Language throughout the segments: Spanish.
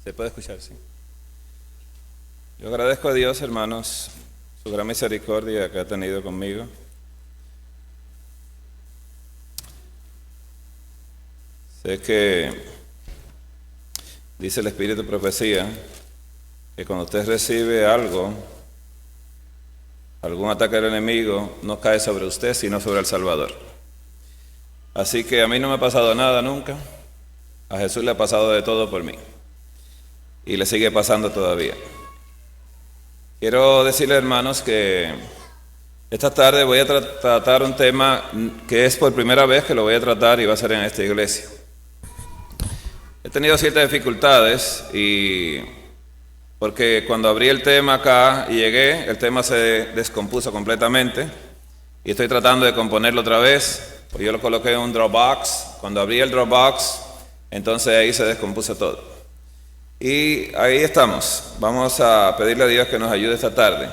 ¿Se puede escuchar? Sí. Yo agradezco a Dios, hermanos, su gran misericordia que ha tenido conmigo. Sé que dice el Espíritu de Profecía que cuando usted recibe algún ataque del enemigo, no cae sobre usted, sino sobre el Salvador. Así que a mí no me ha pasado nada nunca. A Jesús le ha pasado de todo por mí. Y le sigue pasando todavía. Quiero decirles, hermanos, que esta tarde voy a tratar un tema que es por primera vez que lo voy a tratar y va a ser en esta iglesia. He tenido ciertas dificultades porque cuando abrí el tema acá y llegué, el tema se descompuso completamente y estoy tratando de componerlo otra vez. Pues yo lo coloqué en un Dropbox. Cuando abrí el Dropbox, entonces ahí se descompuso todo. Y ahí estamos. Vamos a pedirle a Dios que nos ayude esta tarde.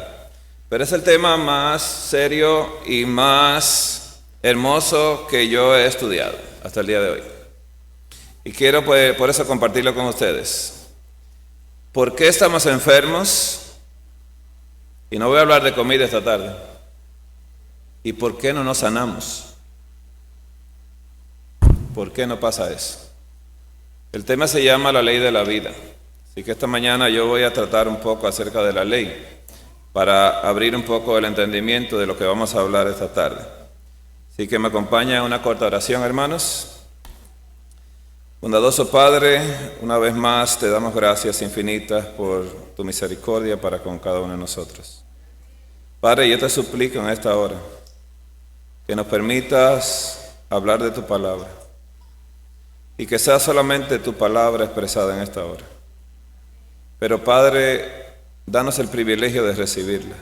Pero es el tema más serio y más hermoso que yo he estudiado hasta el día de hoy. Y quiero pues, por eso compartirlo con ustedes. ¿Por qué estamos enfermos? Y no voy a hablar de comida esta tarde. ¿Y por qué no nos sanamos? ¿Por qué no pasa eso? El tema se llama la ley de la vida. Así que esta mañana yo voy a tratar un poco acerca de la ley para abrir un poco el entendimiento de lo que vamos a hablar esta tarde. Así que me acompaña en una corta oración, hermanos. Bondadoso Padre, una vez más te damos gracias infinitas por tu misericordia para con cada uno de nosotros. Padre, yo te suplico en esta hora que nos permitas hablar de tu palabra y que sea solamente tu palabra expresada en esta hora. Pero Padre, danos el privilegio de recibirla,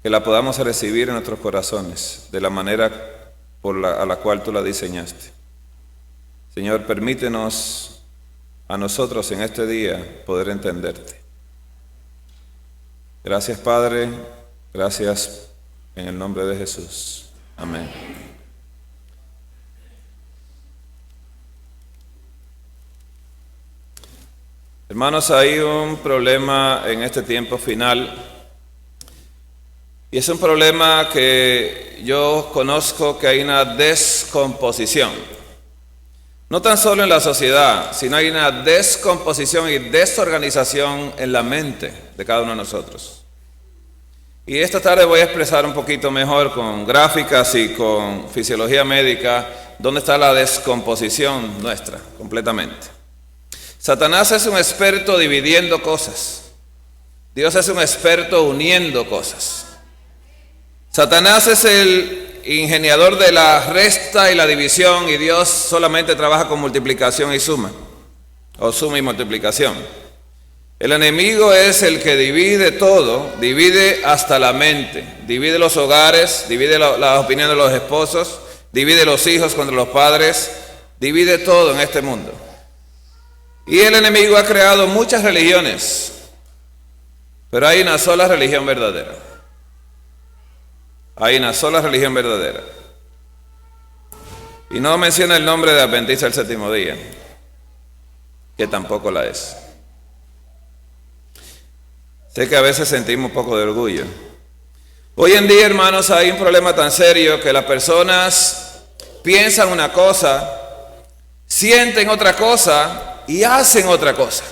que la podamos recibir en nuestros corazones de la manera a la cual tú la diseñaste. Señor, permítenos a nosotros en este día poder entenderte. Gracias, Padre, gracias en el nombre de Jesús. Amén. Hermanos, hay un problema en este tiempo final y es un problema que yo conozco, que hay una descomposición. No tan solo en la sociedad, sino hay una descomposición y desorganización en la mente de cada uno de nosotros. Y esta tarde voy a expresar un poquito mejor con gráficas y con fisiología médica dónde está la descomposición nuestra completamente. Satanás es un experto dividiendo cosas. Dios es un experto uniendo cosas. Satanás es el ingeniador de la resta y la división, y Dios solamente trabaja con multiplicación y suma, o suma y multiplicación. El enemigo es el que divide todo, divide hasta la mente, divide los hogares, divide las opiniones de los esposos, divide los hijos contra los padres, divide todo en este mundo. Y el enemigo ha creado muchas religiones, pero hay una sola religión verdadera. Hay una sola religión verdadera. Y no menciona el nombre de Adventista del Séptimo Día, que tampoco la es. Sé que a veces sentimos un poco de orgullo. Hoy en día, hermanos, hay un problema tan serio que las personas piensan una cosa, sienten otra cosa y hacen otra cosa.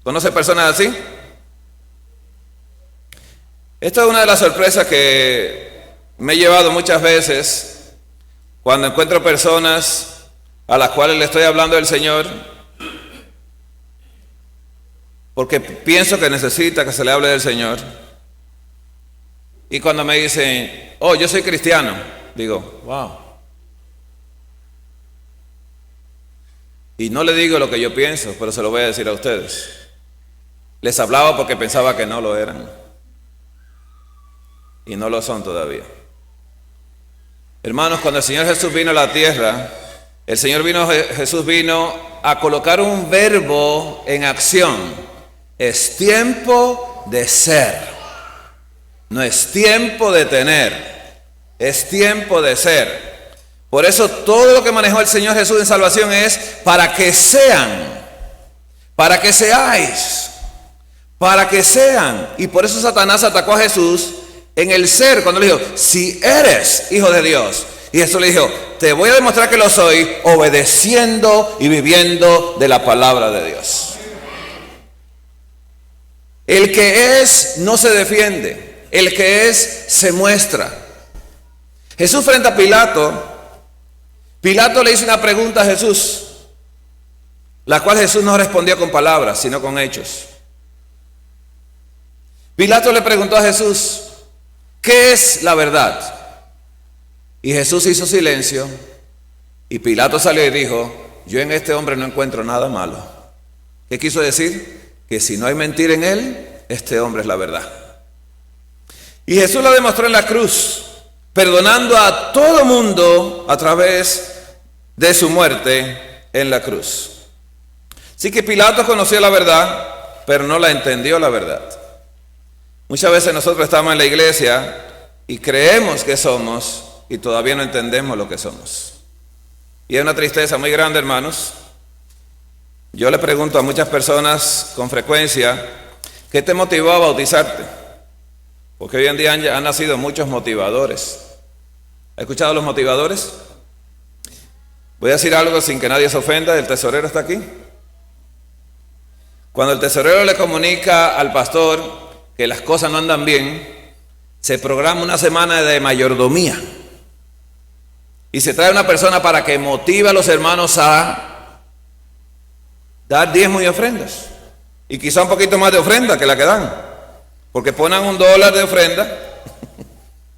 ¿Conoce personas así? Esta es una de las sorpresas que me he llevado muchas veces cuando encuentro personas a las cuales le estoy hablando del Señor, porque pienso que necesita que se le hable del Señor. Y cuando me dicen, oh, yo soy cristiano, digo, wow. Y no le digo lo que yo pienso, pero se lo voy a decir a ustedes. Les hablaba porque pensaba que no lo eran. Y no lo son todavía. Hermanos, cuando el Señor Jesús vino a la tierra, Jesús vino a colocar un verbo en acción. Es tiempo de ser. No es tiempo de tener. Es tiempo de ser. Por eso todo lo que manejó el Señor Jesús en salvación es para que sean. para que seáis, para que sean. Y por eso Satanás atacó a Jesús en el ser, cuando le dijo, si eres hijo de Dios. Y Jesús le dijo, te voy a demostrar que lo soy, obedeciendo y viviendo de la palabra de Dios. El que es no se defiende, el que es se muestra. Jesús frente a Pilato, Pilato le hizo una pregunta a Jesús, la cual Jesús no respondió con palabras, sino con hechos. Pilato le preguntó a Jesús, ¿qué es la verdad? Y Jesús hizo silencio, y Pilato salió y dijo, yo en este hombre no encuentro nada malo. ¿Qué quiso decir? Que si no hay mentira en él, este hombre es la verdad. Y Jesús lo demostró en la cruz, perdonando a todo mundo a través de su muerte en la cruz. Así que Pilato conoció la verdad, pero no la entendió la verdad. Muchas veces nosotros estamos en la iglesia y creemos que somos y todavía no entendemos lo que somos. Y es una tristeza muy grande, hermanos. Yo le pregunto a muchas personas con frecuencia, ¿qué te motivó a bautizarte? Porque hoy en día han nacido muchos motivadores. ¿Ha escuchado los motivadores? Voy a decir algo sin que nadie se ofenda, el tesorero está aquí. Cuando el tesorero le comunica al pastor que las cosas no andan bien, se programa una semana de mayordomía. Y se trae una persona para que motive a los hermanos a dar diezmos y ofrendas. Y quizá un poquito más de ofrenda que la que dan. Porque ponen $1 de ofrenda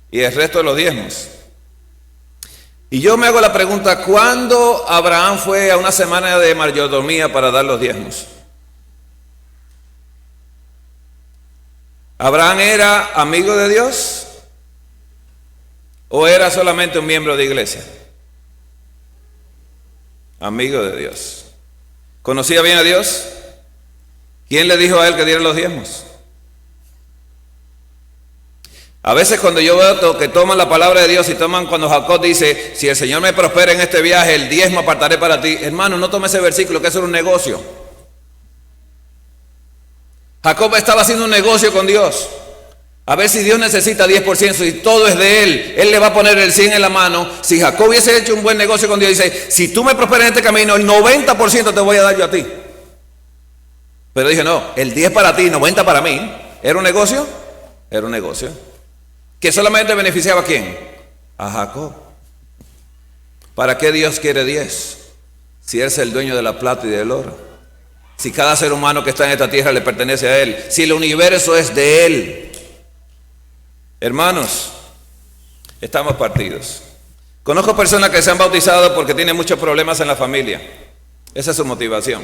y el resto de los diezmos. Y yo me hago la pregunta, ¿cuándo Abraham fue a una semana de mayordomía para dar los diezmos? ¿Abraham era amigo de Dios? ¿O era solamente un miembro de iglesia? Amigo de Dios. ¿Conocía bien a Dios? ¿Quién le dijo a él que diera los diezmos? A veces cuando yo veo que toman la palabra de Dios y toman cuando Jacob dice, si el Señor me prospera en este viaje, el diezmo apartaré para ti. Hermano, no tome ese versículo, que eso era un negocio. Jacob estaba haciendo un negocio con Dios. A ver si Dios necesita 10%, si todo es de él le va a poner el 100 en la mano. Si Jacob hubiese hecho un buen negocio con Dios, dice, si tú me prosperas en este camino, el 90% te voy a dar yo a ti. Pero dije, no, el 10 para ti, 90 para mí. ¿Era un negocio? Era un negocio. ¿Que solamente beneficiaba a quién? A Jacob. ¿Para qué Dios quiere 10? Si Él es el dueño de la plata y del oro. Si cada ser humano que está en esta tierra le pertenece a Él. Si el universo es de Él. Hermanos, estamos partidos. Conozco personas que se han bautizado porque tienen muchos problemas en la familia. Esa es su motivación.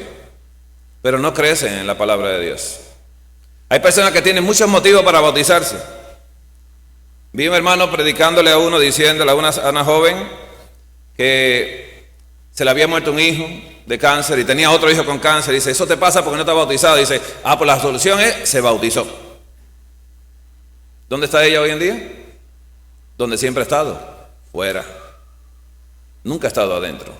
Pero no crecen en la palabra de Dios. Hay personas que tienen muchos motivos para bautizarse. Vi un hermano predicándole a uno, diciéndole a una joven que se le había muerto un hijo de cáncer y tenía otro hijo con cáncer. Dice, eso te pasa porque no está bautizado. Dice, pues la solución es, se bautizó. ¿Dónde está ella hoy en día? ¿Dónde siempre ha estado? Fuera. Nunca ha estado adentro.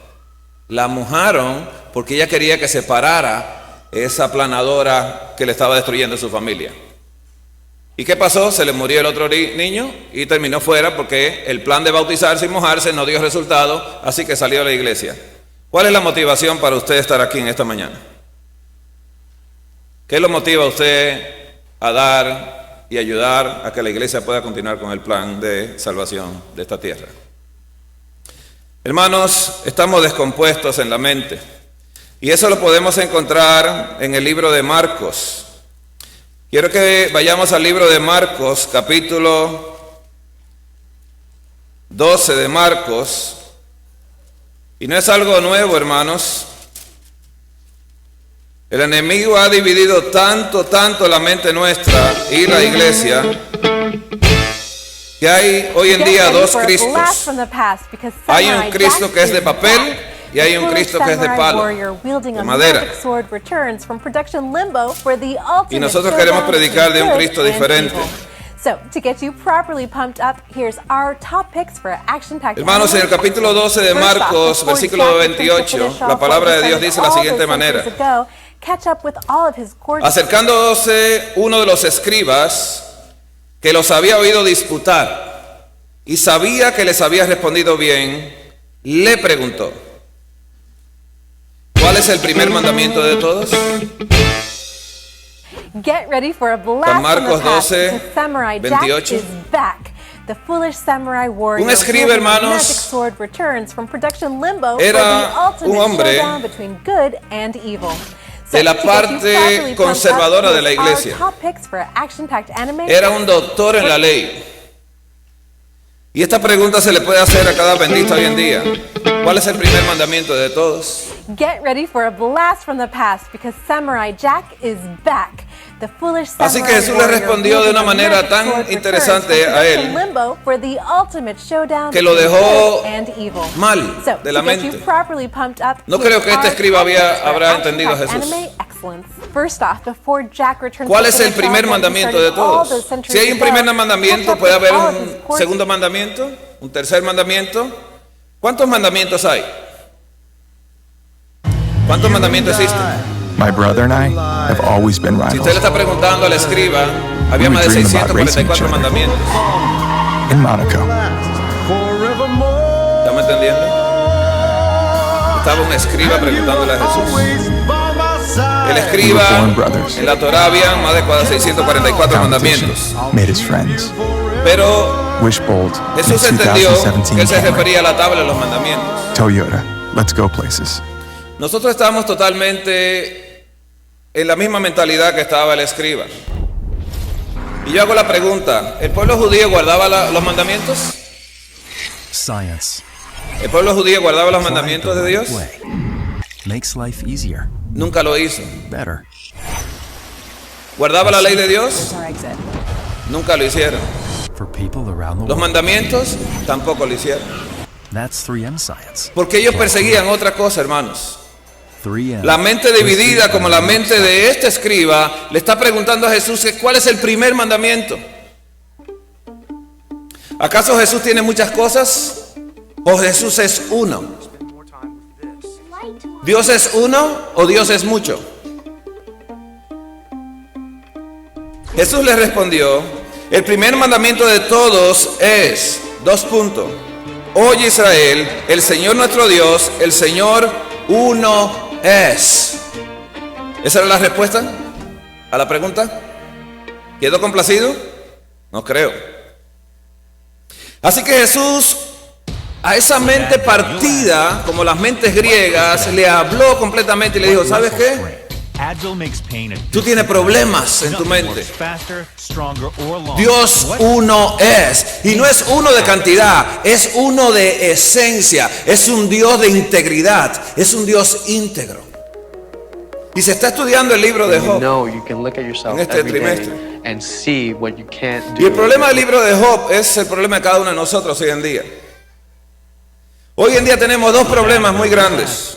La mojaron porque ella quería que se parara esa planadora que le estaba destruyendo su familia. ¿Y qué pasó? Se le murió el otro niño y terminó fuera porque el plan de bautizarse y mojarse no dio resultado, así que salió de la iglesia. ¿Cuál es la motivación para usted estar aquí en esta mañana? ¿Qué lo motiva a usted a dar y ayudar a que la iglesia pueda continuar con el plan de salvación de esta tierra? Hermanos, estamos descompuestos en la mente y eso lo podemos encontrar en el libro de Marcos. Quiero que vayamos al libro de Marcos, capítulo 12 de Marcos. Y no es algo nuevo, hermanos. El enemigo ha dividido tanto la mente nuestra y la iglesia, que hay hoy en día dos Cristos. Hay un Cristo que es de papel y hay un Cristo que es de palo, de madera. Y nosotros queremos predicar de un Cristo diferente. Hermanos, en el capítulo 12 de Marcos, versículo 28, la palabra de Dios dice la siguiente manera. catch up with all of his gorgeous. Acercándose uno de los escribas que los había oído disputar y sabía que les había respondido bien, le preguntó: ¿cuál es el primer mandamiento de todos? Get ready for a blast San Marcos from the past, 12, because Samurai Jack 28. is back. The foolish samurai warrior Un escriba, wielding a hermanos, magic sword returns from production limbo for era the ultimate un hombre showdown between good and evil. de la to get you parte properly pumped conservadora up, de la here's our iglesia. top picks for action-packed anime. Era un doctor en la ley. Y esta pregunta se le puede hacer a cada bendito hoy en día: ¿cuál es el primer mandamiento de todos? Get ready for a blast from the past, because Samurai Jack is back. The foolish Así que samurai Jesús le warrior respondió de una wielding a manera magic tan sword returns interesante from a él, production limbo for the ultimate showdown que lo between dejó good and evil. mal So, de la to get you mente. properly pumped up, No here's creo que este our escriba top picks for habrá entendido a action-packed Jesús. anime excellence. First off, before Jack returns ¿Cuál to es el finish primer all that he mandamiento de started all todos? those centuries Si hay un ago, primer mandamiento, catch up puede with haber all of his un course- segundo mandamiento, un tercer mandamiento. ¿Cuántos mandamientos hay? ¿Cuántos mandamientos existen? My brother and I have always been Si usted le rivals. está preguntando al escriba, había We más de dream about racing each 644 other. mandamientos. In Monaco, ¿Estamos entendiendo? Estaba un escriba preguntándole a Jesús. El we escriba, were born brothers. en la Torá había más de 644 Competition mandamientos. made us friends. Pero Wishbold in Jesús entendió 2017 que él se Camry. refería a la tabla de los mandamientos. Toyota, let's go places. Nosotros estamos totalmente en la misma mentalidad que estaba el escriba. Y yo hago la pregunta: ¿el pueblo judío guardaba los mandamientos? Science. ¿El pueblo judío guardaba los Applied mandamientos the de right Dios? way makes life easier, Nunca lo hizo. better. ¿Guardaba la ley de Dios? Our exit. Nunca lo hicieron. For people around the Los world. mandamientos tampoco lo hicieron. That's 3M science. Porque ellos perseguían otra cosa, hermanos. 3M. La mente dividida como la mente de este escriba le está preguntando a Jesús que cuál es el primer mandamiento. ¿Acaso Jesús tiene muchas cosas? ¿O Jesús es uno? ¿Dios es uno o Dios es mucho? Jesús le respondió: el primer mandamiento de todos es, Oye Israel, el Señor nuestro Dios, el Señor uno es. ¿Esa era la respuesta a la pregunta? ¿Quedó complacido? No creo. Así que Jesús a esa mente partida, como las mentes griegas, le habló completamente y le dijo: ¿sabes qué? Tú tienes problemas en tu mente. Dios uno es, y no es uno de cantidad, es uno de esencia, es un Dios de integridad, es un Dios íntegro. Y se está estudiando el libro de You Job. know you can look at yourself En este every day trimestre. and see what you can't do. Y el problema del libro de Job es el problema de cada uno de nosotros hoy en día. Hoy en día tenemos dos problemas muy grandes.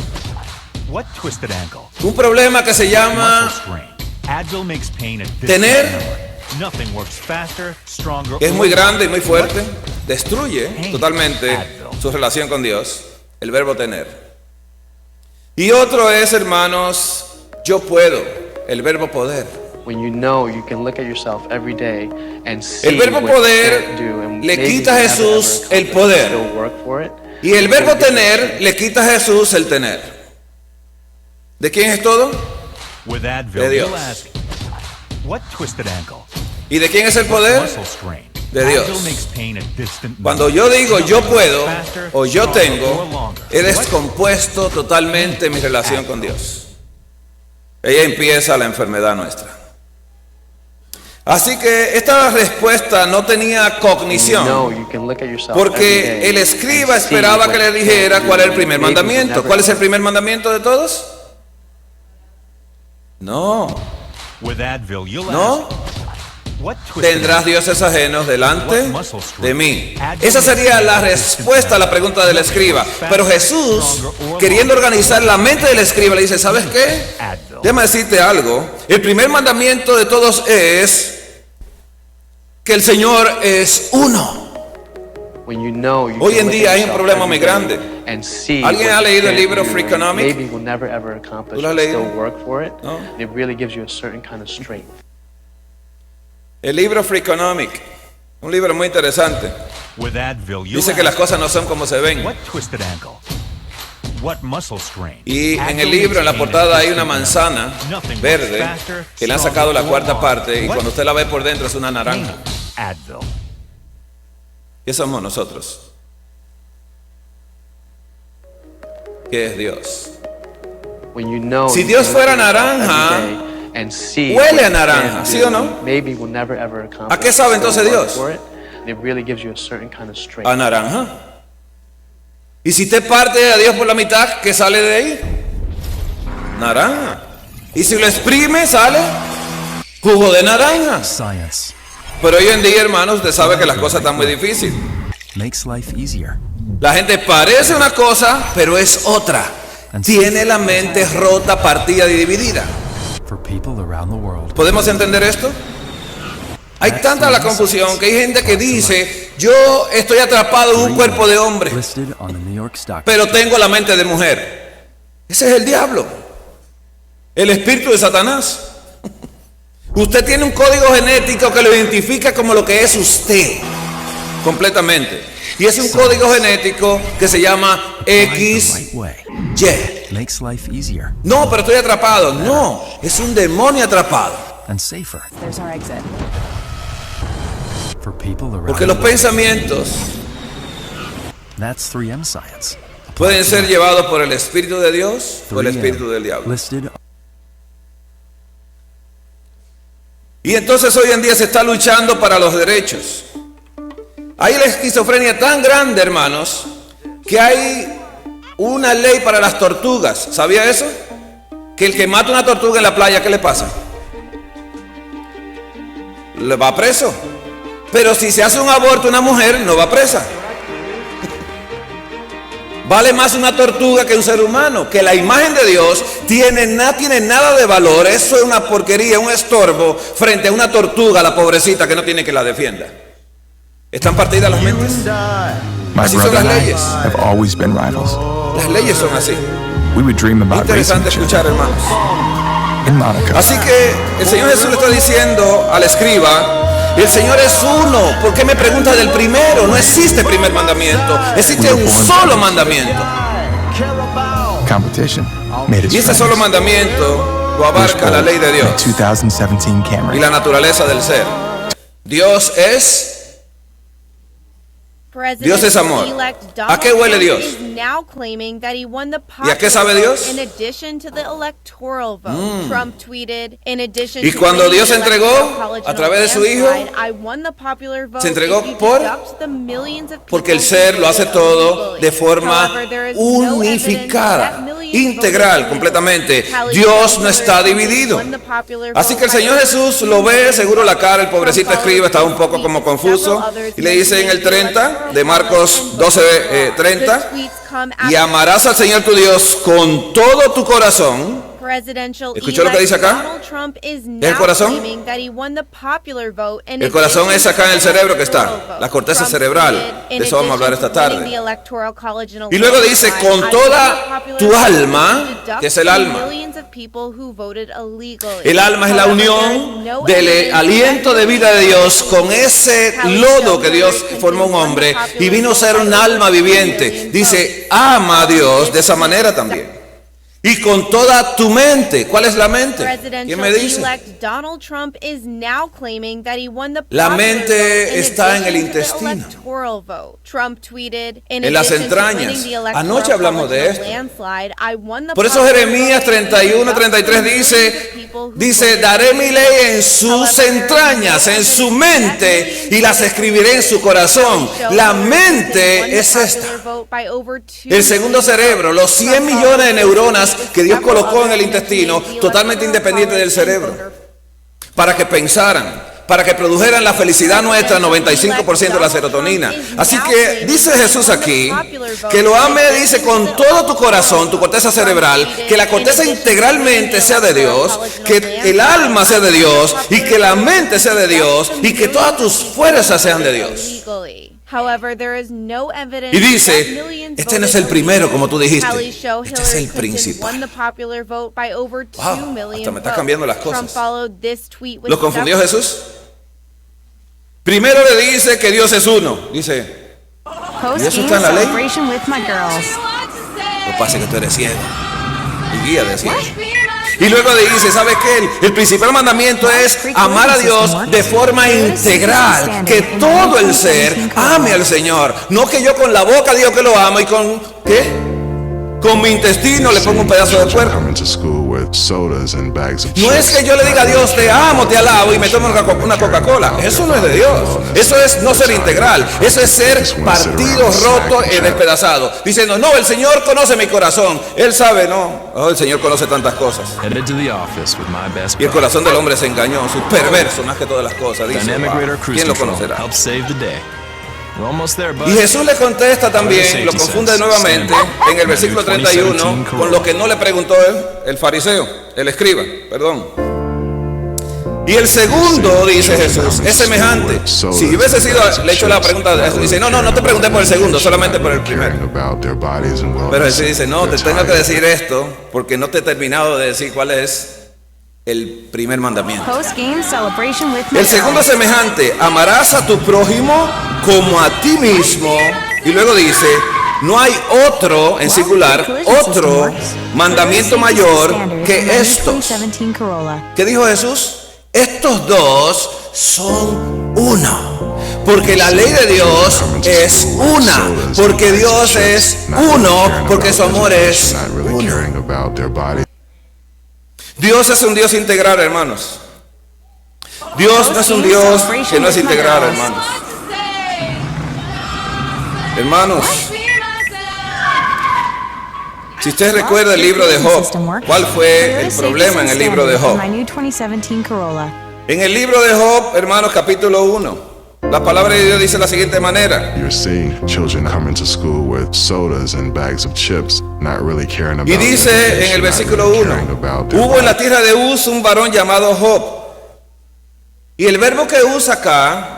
What twisted ankle? Un problema que se Muscle llama strain. Advil makes pain at this tener, number. Nothing works faster, stronger. que es or muy grande y muy longer. fuerte, destruye totalmente su relación con Dios, el verbo tener. Y otro es, hermanos, yo puedo, el verbo poder. When you know you can look at yourself every day and see El verbo what you poder can't do, and le maybe quita a you haven't Jesús ever el poder. still work for it. Y el verbo tener le quita a Jesús el tener. ¿De quién es todo? With Advil, De Dios. you'll ask, what twisted ankle? ¿Y de quién es el What poder? muscle strain? De Dios. Advil makes pain at distant Cuando numbers. yo digo yo Nothing puedo works faster, o yo stronger, tengo, or longer. he What? descompuesto totalmente mi relación con Dios. Ahí empieza la enfermedad nuestra. Así que esta respuesta no tenía You know cognición, you can look at yourself every porque day el escriba and see esperaba what que you le dijera can't cuál do, era el primer maybe you mandamiento. never ¿Cuál es el do. primer mandamiento de todos? No, With Advil, you'll no. ask, what twisted Tendrás ankle? dioses ajenos delante What muscle strain? de mí. Advil Esa makes sería pain la at distant respuesta a la pregunta del escriba. Pero Jesús, queriendo organizar la mente del escriba, le dice: ¿sabes qué? Advil. Déjame decirte algo. El primer mandamiento de todos es que el Señor es uno. When you know you Hoy can en look día at hay un yourself problema every muy day grande. and see ¿Alguien what ha you leído el can't libro do, Freakonomics? maybe will never ever accomplish, ¿Tú lo has but leído? still work for it. No. It really gives you a certain kind of strength. El libro Freakonomics, un libro muy interesante. With Advil, you'll Dice que las ask, cosas no son como se ven. what twisted ankle? What muscle strain? Y en el Advil libro, en la makes portada, hay pain una at manzana distant Nothing verde works faster, que le han stronger, sacado la or cuarta longer. parte y What? cuando usted la ve por dentro es una naranja. Advil. ¿Qué somos nosotros? ¿Qué es Dios? When you know Si you Dios can fuera look at yourself naranja, every day and see huele what a you naranja, can't ¿sí do, o no? maybe will never ever accomplish, ¿A qué sabe but still entonces work Dios? for it. It really gives you a certain kind of strength. A naranja. Y si usted parte a Dios por la mitad, ¿qué sale de ahí? Naranja. Y si lo exprime, sale jugo de naranja. Science Pero hoy en día, hermanos, usted sabe que las cosas están muy difíciles. makes life easier. La gente parece una cosa, pero es otra. Tiene la mente rota, partida y dividida. For people around the world, ¿Podemos entender esto? Hay tanta la confusión que hay gente que dice, yo estoy atrapado en un cuerpo de hombre, listed on the New York Stock pero tengo la mente de mujer. Ese es el diablo, el espíritu de Satanás. Usted tiene un código genético que lo identifica como lo que es usted, completamente. Y es un código genético que se llama Exchange. Right XY. way makes life easier No, pero estoy atrapado. No, es un demonio atrapado. and safer There's our exit. for people around Porque the los world. pensamientos That's 3M science. pueden ser llevados por el Espíritu de Dios o el 3M, Espíritu del diablo. listed Y entonces hoy en día se está luchando para los derechos. Hay la esquizofrenia tan grande, hermanos, que hay una ley para las tortugas. ¿Sabía eso? Que el que mata una tortuga en la playa, ¿qué le pasa? Le va preso. Pero si se hace un aborto una mujer, no va presa. Vale más una tortuga que un ser humano, que la imagen de Dios tiene nada de valor. Eso es una porquería, un estorbo frente a una tortuga, la pobrecita que no tiene que la defienda. Están partidas las mentes. My Así son brother las and I leyes. have always been rivals. Las leyes son así. We would dream about racing Interesante each other escuchar, hermanos. in Monaco. Así que el Señor Jesús le está diciendo al escriba, el Señor es uno. ¿Por qué me pregunta del primero? No existe primer mandamiento. Existe un solo mandamiento. Competition made us Y ese friends. solo mandamiento lo We're abarca la ley de in a Dios 2017 y Camry. la naturaleza del ser. Dios es Dios es amor. ¿A qué huele Dios? ¿Y a qué sabe Dios? Y cuando Dios se entregó a través de su Hijo, se entregó porque el ser lo hace todo de forma unificada, integral, completamente. Dios no está dividido. Así que el Señor Jesús lo ve, seguro la cara, el pobrecito escriba estaba un poco como confuso, y le dice en el 30 de Marcos 12:30, y amarás al Señor tu Dios con todo tu corazón. ¿Escuchó lo que dice acá? ¿El corazón? El corazón es acá en el cerebro que está, la corteza cerebral. De eso vamos a hablar esta tarde. Y luego dice, con toda tu alma, que es el alma. El alma es la unión del aliento de vida de Dios con ese lodo que Dios formó un hombre y vino a ser un alma viviente. Dice, ama a Dios de esa manera también. Y con toda tu mente. ¿Cuál es la mente? ¿Quién me dice? La mente está en el intestino, en las entrañas. Anoche hablamos de esto. Por eso Jeremías 31:33 dice, daré mi ley en sus entrañas, en su mente, y las escribiré en su corazón. La mente es esta. El segundo cerebro, los 100 millones de neuronas que Dios colocó en el intestino, totalmente independiente del cerebro, para que pensaran, para que produjeran la felicidad nuestra, 95% de la serotonina. Así que dice Jesús aquí, que lo ame, dice, con todo tu corazón, tu corteza cerebral, que la corteza integralmente sea de Dios, que el alma sea de Dios, y que la mente sea de Dios, y que todas tus fuerzas sean de Dios. However, there is no evidence Y dice, that millions este no es voted el primero, como tú dijiste. Tallies show Este es Hillary el Clinton principal. won the popular vote by over 2 Wow, million hasta me está votes. cambiando las cosas. Trump followed this tweet with ¿Lo confundió several- Jesús? Primero le dice que Dios es uno. Dice, ¿y eso está en la ley? Celebration with my girls. Lo que pasa es que tú eres ciego. Y guía de ciego. Y luego le dice, ¿sabes qué? El principal mandamiento es amar a Dios de forma integral. Que todo el ser ame al Señor. No que yo con la boca digo que lo amo y con, ¿qué? Con mi intestino le pongo un pedazo de puerco. No es que yo le diga a Dios, te amo, te alabo y me tomo una Coca-Cola. Eso no es de Dios. Eso es no ser integral. Eso es ser partido, roto y despedazado. Diciendo, no, el Señor conoce mi corazón. Él sabe, no. Oh, el Señor conoce tantas cosas. Headed to the office with my best Y el bud. corazón del hombre es engañoso, perverso más que todas las cosas. Dice, Dynamic wow, radar cruise ¿quién lo control conocerá? helps save the day. We're almost there, bud. Y Jesús le contesta también, lo confunde nuevamente en el versículo 31 con lo que no le preguntó el fariseo, el escriba, perdón. Y el segundo, dice Jesús, es semejante. Si hubiese sido, le he hecho la pregunta, dice, no te pregunté por el segundo, solamente por el primero. Pero Jesús dice, no, te tengo que decir esto porque no te he terminado de decir cuál es el primer mandamiento. Post-game celebration with my El segundo es girls. semejante, amarás a tu prójimo como a ti mismo. Y luego dice, no hay otro, en singular, otro mandamiento mayor que estos. 2017 Corolla. ¿Qué dijo Jesús? Estos dos son uno. Porque la ley de Dios es una. Porque Dios es uno. Porque su amor es uno. Dios es un Dios integral, hermanos. Dios no es un Dios que no es integral, hermanos. Hermanos, si usted recuerda el libro de Job, ¿cuál fue el problema en el libro de Job? My new 2017 Corolla. En el libro de Job, hermanos, capítulo 1, la palabra de Dios dice de la siguiente manera. You're seeing children coming to school with sodas and bags of chips, not really caring about Y dice en el versículo 1, hubo en la tierra de Uz un varón llamado Job. Y el verbo que usa acá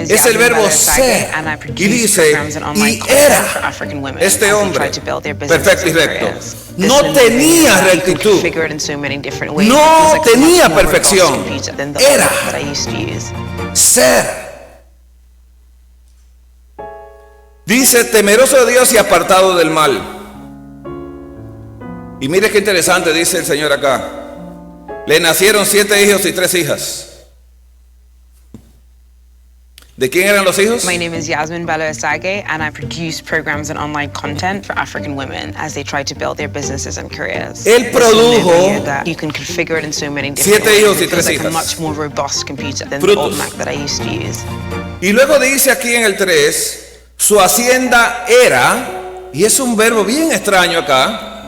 es el verbo ser. Y dice, y era este hombre perfecto y recto. No tenía rectitud. No tenía perfección. Era ser. Dice, temeroso de Dios y apartado del mal. Y mire qué interesante dice el Señor acá. Le nacieron 7 hijos y 3 hijas. ¿De quién eran los hijos? My name is Yasmin Bello Asage, and I produce programs and online content for African women as they try to build their businesses and careers. Él produjo You can configure it in so many different 7 hijos ways. y It feels 3 like a hijas. much more robust computer than Frutos. the old Mac that I used to use. Y luego dice aquí en el 3, su hacienda era, y es un verbo bien extraño acá,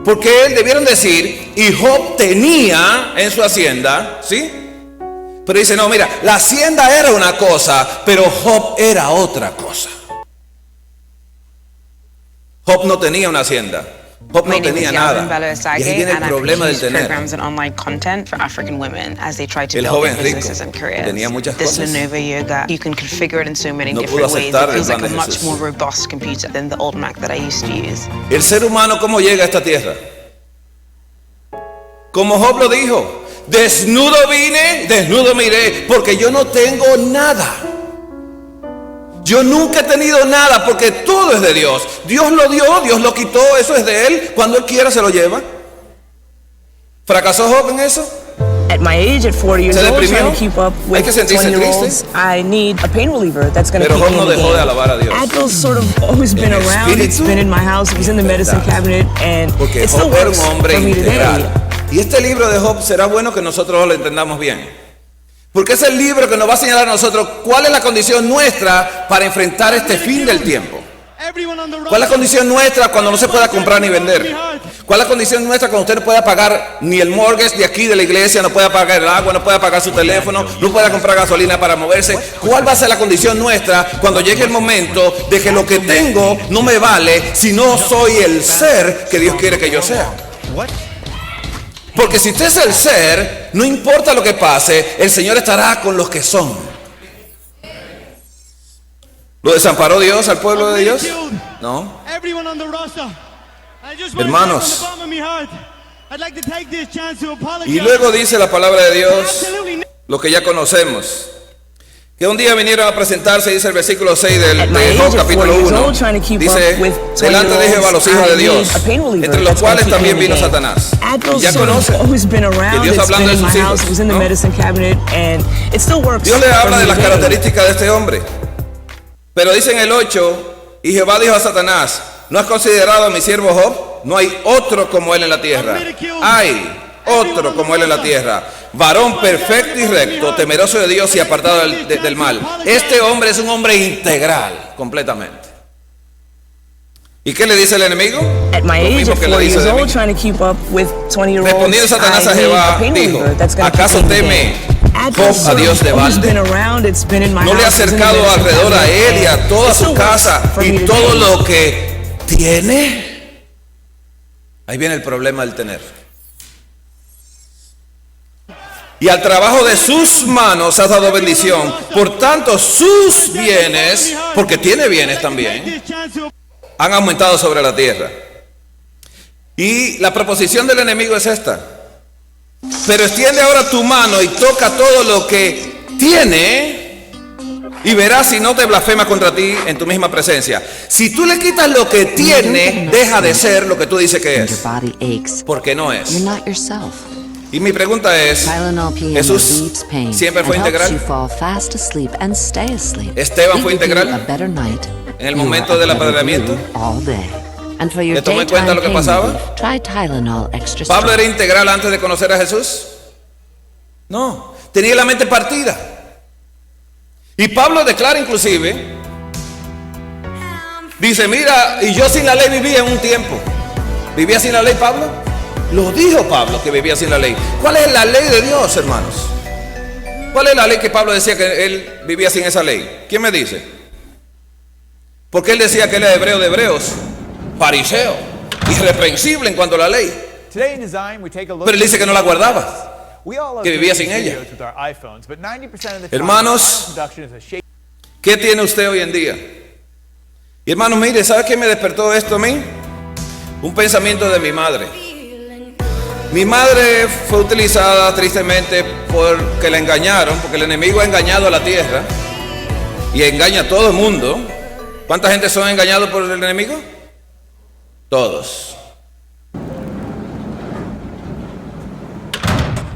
porque él debieron decir, y Job tenía en su hacienda, ¿sí? Pero dice, no, mira, la hacienda era una cosa, pero Job era otra cosa. Job no tenía una hacienda. Job My no name is tenía Yasmin Bello nada. Y Asage, ahí viene el and I problema del produce tener. programs and online content for African women as they try to El build joven their rico businesses and careers. tenía muchas This cosas. Lenovo Yoga, you can configure it in so many No different pudo ways. aceptar It el feels like a plan de much Jesús. more robust computer than the old Mac that I used to use. El ser humano, ¿cómo llega a esta tierra? Como Job lo dijo, desnudo vine, desnudo me iré, porque yo no tengo nada. Yo nunca he tenido nada porque todo es de Dios. Dios lo dio, Dios lo quitó, eso es de Él. Cuando Él quiera se lo lleva. ¿Fracasó Job en eso? At my age, at 40 years ¿Se old, deprimió? trying to keep up Hay with que sentirse 20-year-olds, I need a pain reliever that's going to Pero keep Job me no in the dejó de game. alabar a Dios. Advil's sort of always been En around. It's espíritu been in my house. It was in the medicine cabinet, and Porque it still Job era works un hombre for me integral. today. Y este libro de Job será bueno que nosotros lo entendamos bien. Porque es el libro que nos va a señalar a nosotros cuál es la condición nuestra para enfrentar este fin del tiempo. ¿Cuál es la condición nuestra cuando no se pueda comprar ni vender? ¿Cuál es la condición nuestra cuando usted no pueda pagar ni el mortgage de aquí de la iglesia, no pueda pagar el agua, no pueda pagar su teléfono, no pueda comprar gasolina para moverse? ¿Cuál va a ser la condición nuestra cuando llegue el momento de que lo que tengo no me vale si no soy el ser que Dios quiere que yo sea? Porque si usted es el ser, no importa lo que pase, el Señor estará con los que son. ¿Lo desamparó Dios al pueblo de Dios? No. Hermanos, y luego dice la palabra de Dios lo que ya conocemos, que un día vinieron a presentarse, dice el versículo 6 de Job capítulo 1, dice, delante de Jehová los hijos de Dios, entre los cuales también vino Satanás. Y ya conocen que Dios hablando de sus hijos, ¿no? Dios le habla de las características de este hombre, pero dice en el 8, y Jehová dijo a Satanás, ¿no has considerado a mi siervo Job? No hay otro como él en la tierra. Hay otro como él en la tierra, varón perfecto y recto, temeroso de Dios y apartado del mal. Este hombre es un hombre integral, completamente. ¿Y qué le dice el enemigo? Lo mismo que le dice de mí. Respondiendo Satanás a Jehová, dijo, ¿acaso teme Job a Dios de balde? ¿No le ha acercado alrededor a él y a toda su casa y todo lo que tiene? Ahí viene el problema del tener. Y al trabajo de sus manos has dado bendición. Por tanto, sus bienes, porque tiene bienes también, han aumentado sobre la tierra. Y la proposición del enemigo es esta: pero extiende ahora tu mano y toca todo lo que tiene, y verás si no te blasfema contra ti en tu misma presencia. Si tú le quitas lo que tiene, deja de ser lo que tú dices que es, porque no es. Y mi pregunta es, ¿Jesús siempre fue integral? ¿Esteban fue integral en el momento del apadrinamiento? ¿Le tomó en cuenta lo que pasaba? ¿Pablo era integral antes de conocer a Jesús? No, tenía la mente partida. Y Pablo declara inclusive, dice, mira, y yo sin la ley vivía en un tiempo. ¿Vivía sin la ley Pablo? Lo dijo Pablo que vivía sin la ley. ¿Cuál es la ley de Dios, hermanos? ¿Cuál es la ley que Pablo decía que él vivía sin esa ley? ¿Quién me dice? Porque él decía que él era hebreo de hebreos, fariseo, irreprensible en cuanto a la ley. Pero él dice que no la guardaba, que vivía sin ella. Hermanos, ¿qué tiene usted hoy en día? Y hermanos, mire, ¿sabe qué me despertó esto a mí? Un pensamiento de mi madre. Mi madre fue utilizada tristemente porque la engañaron, porque el enemigo ha engañado a la tierra y engaña a todo el mundo. ¿Cuánta gente son engañados por el enemigo? Todos.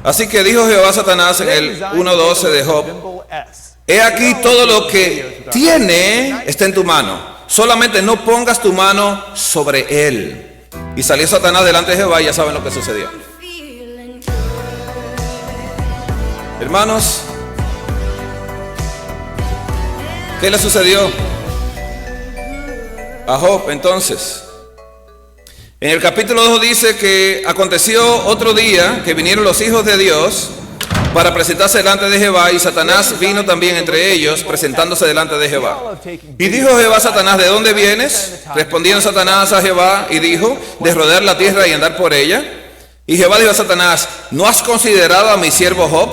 Así que dijo Jehová a Satanás en el 1:12 de Job, he aquí todo lo que tiene está en tu mano, solamente no pongas tu mano sobre él. Y salió Satanás delante de Jehová y ya saben lo que sucedió. Hermanos, ¿qué le sucedió a Job entonces? En el capítulo 2 dice que aconteció otro día que vinieron los hijos de Dios para presentarse delante de Jehová, y Satanás vino también entre ellos, presentándose delante de Jehová. Y dijo Jehová a Satanás, ¿de dónde vienes? Respondiendo Satanás a Jehová y dijo, de rodear la tierra y andar por ella. Y Jehová dijo a Satanás, ¿no has considerado a mi siervo Job,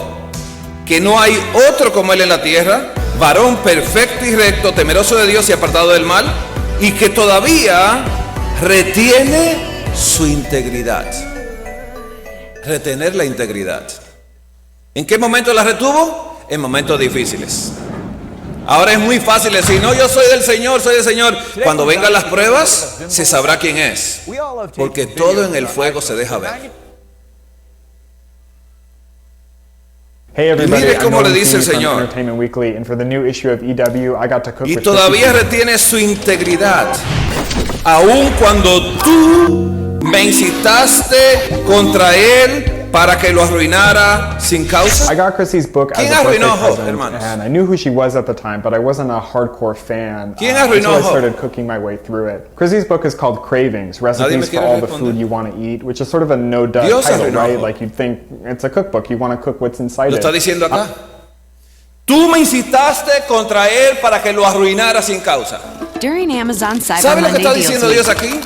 que no hay otro como él en la tierra, varón perfecto y recto, temeroso de Dios y apartado del mal, y que todavía retiene su integridad? Retener la integridad. ¿En qué momento la retuvo? En momentos difíciles. Ahora es muy fácil decir, no, yo soy del Señor, soy del Señor. Cuando vengan las pruebas, se sabrá quién es, porque todo en el fuego se deja ver. Y mire cómo le dice el Señor, y todavía retiene su integridad, aun cuando tú me incitaste contra él para que lo arruinara sin causa. I got Chrissy's book as ¿Quién a arruinó a birthday Job, present, hermanos? and I knew who she was at the time, but I wasn't a hardcore fan ¿Quién arruinó until I a Job? started cooking my way through it. Chrissy's book is called Cravings, Recipes for All the Food You Want to Eat, which is sort of a no-duh Dios title, arruinó a right? Job. Like you'd think it's a cookbook, you want to cook what's inside Lo it. está diciendo acá. Tú me incitaste contra él para que lo arruinara sin causa. During Amazon Cyber ¿Sabe lo que Monday está deal diciendo week, Dios aquí?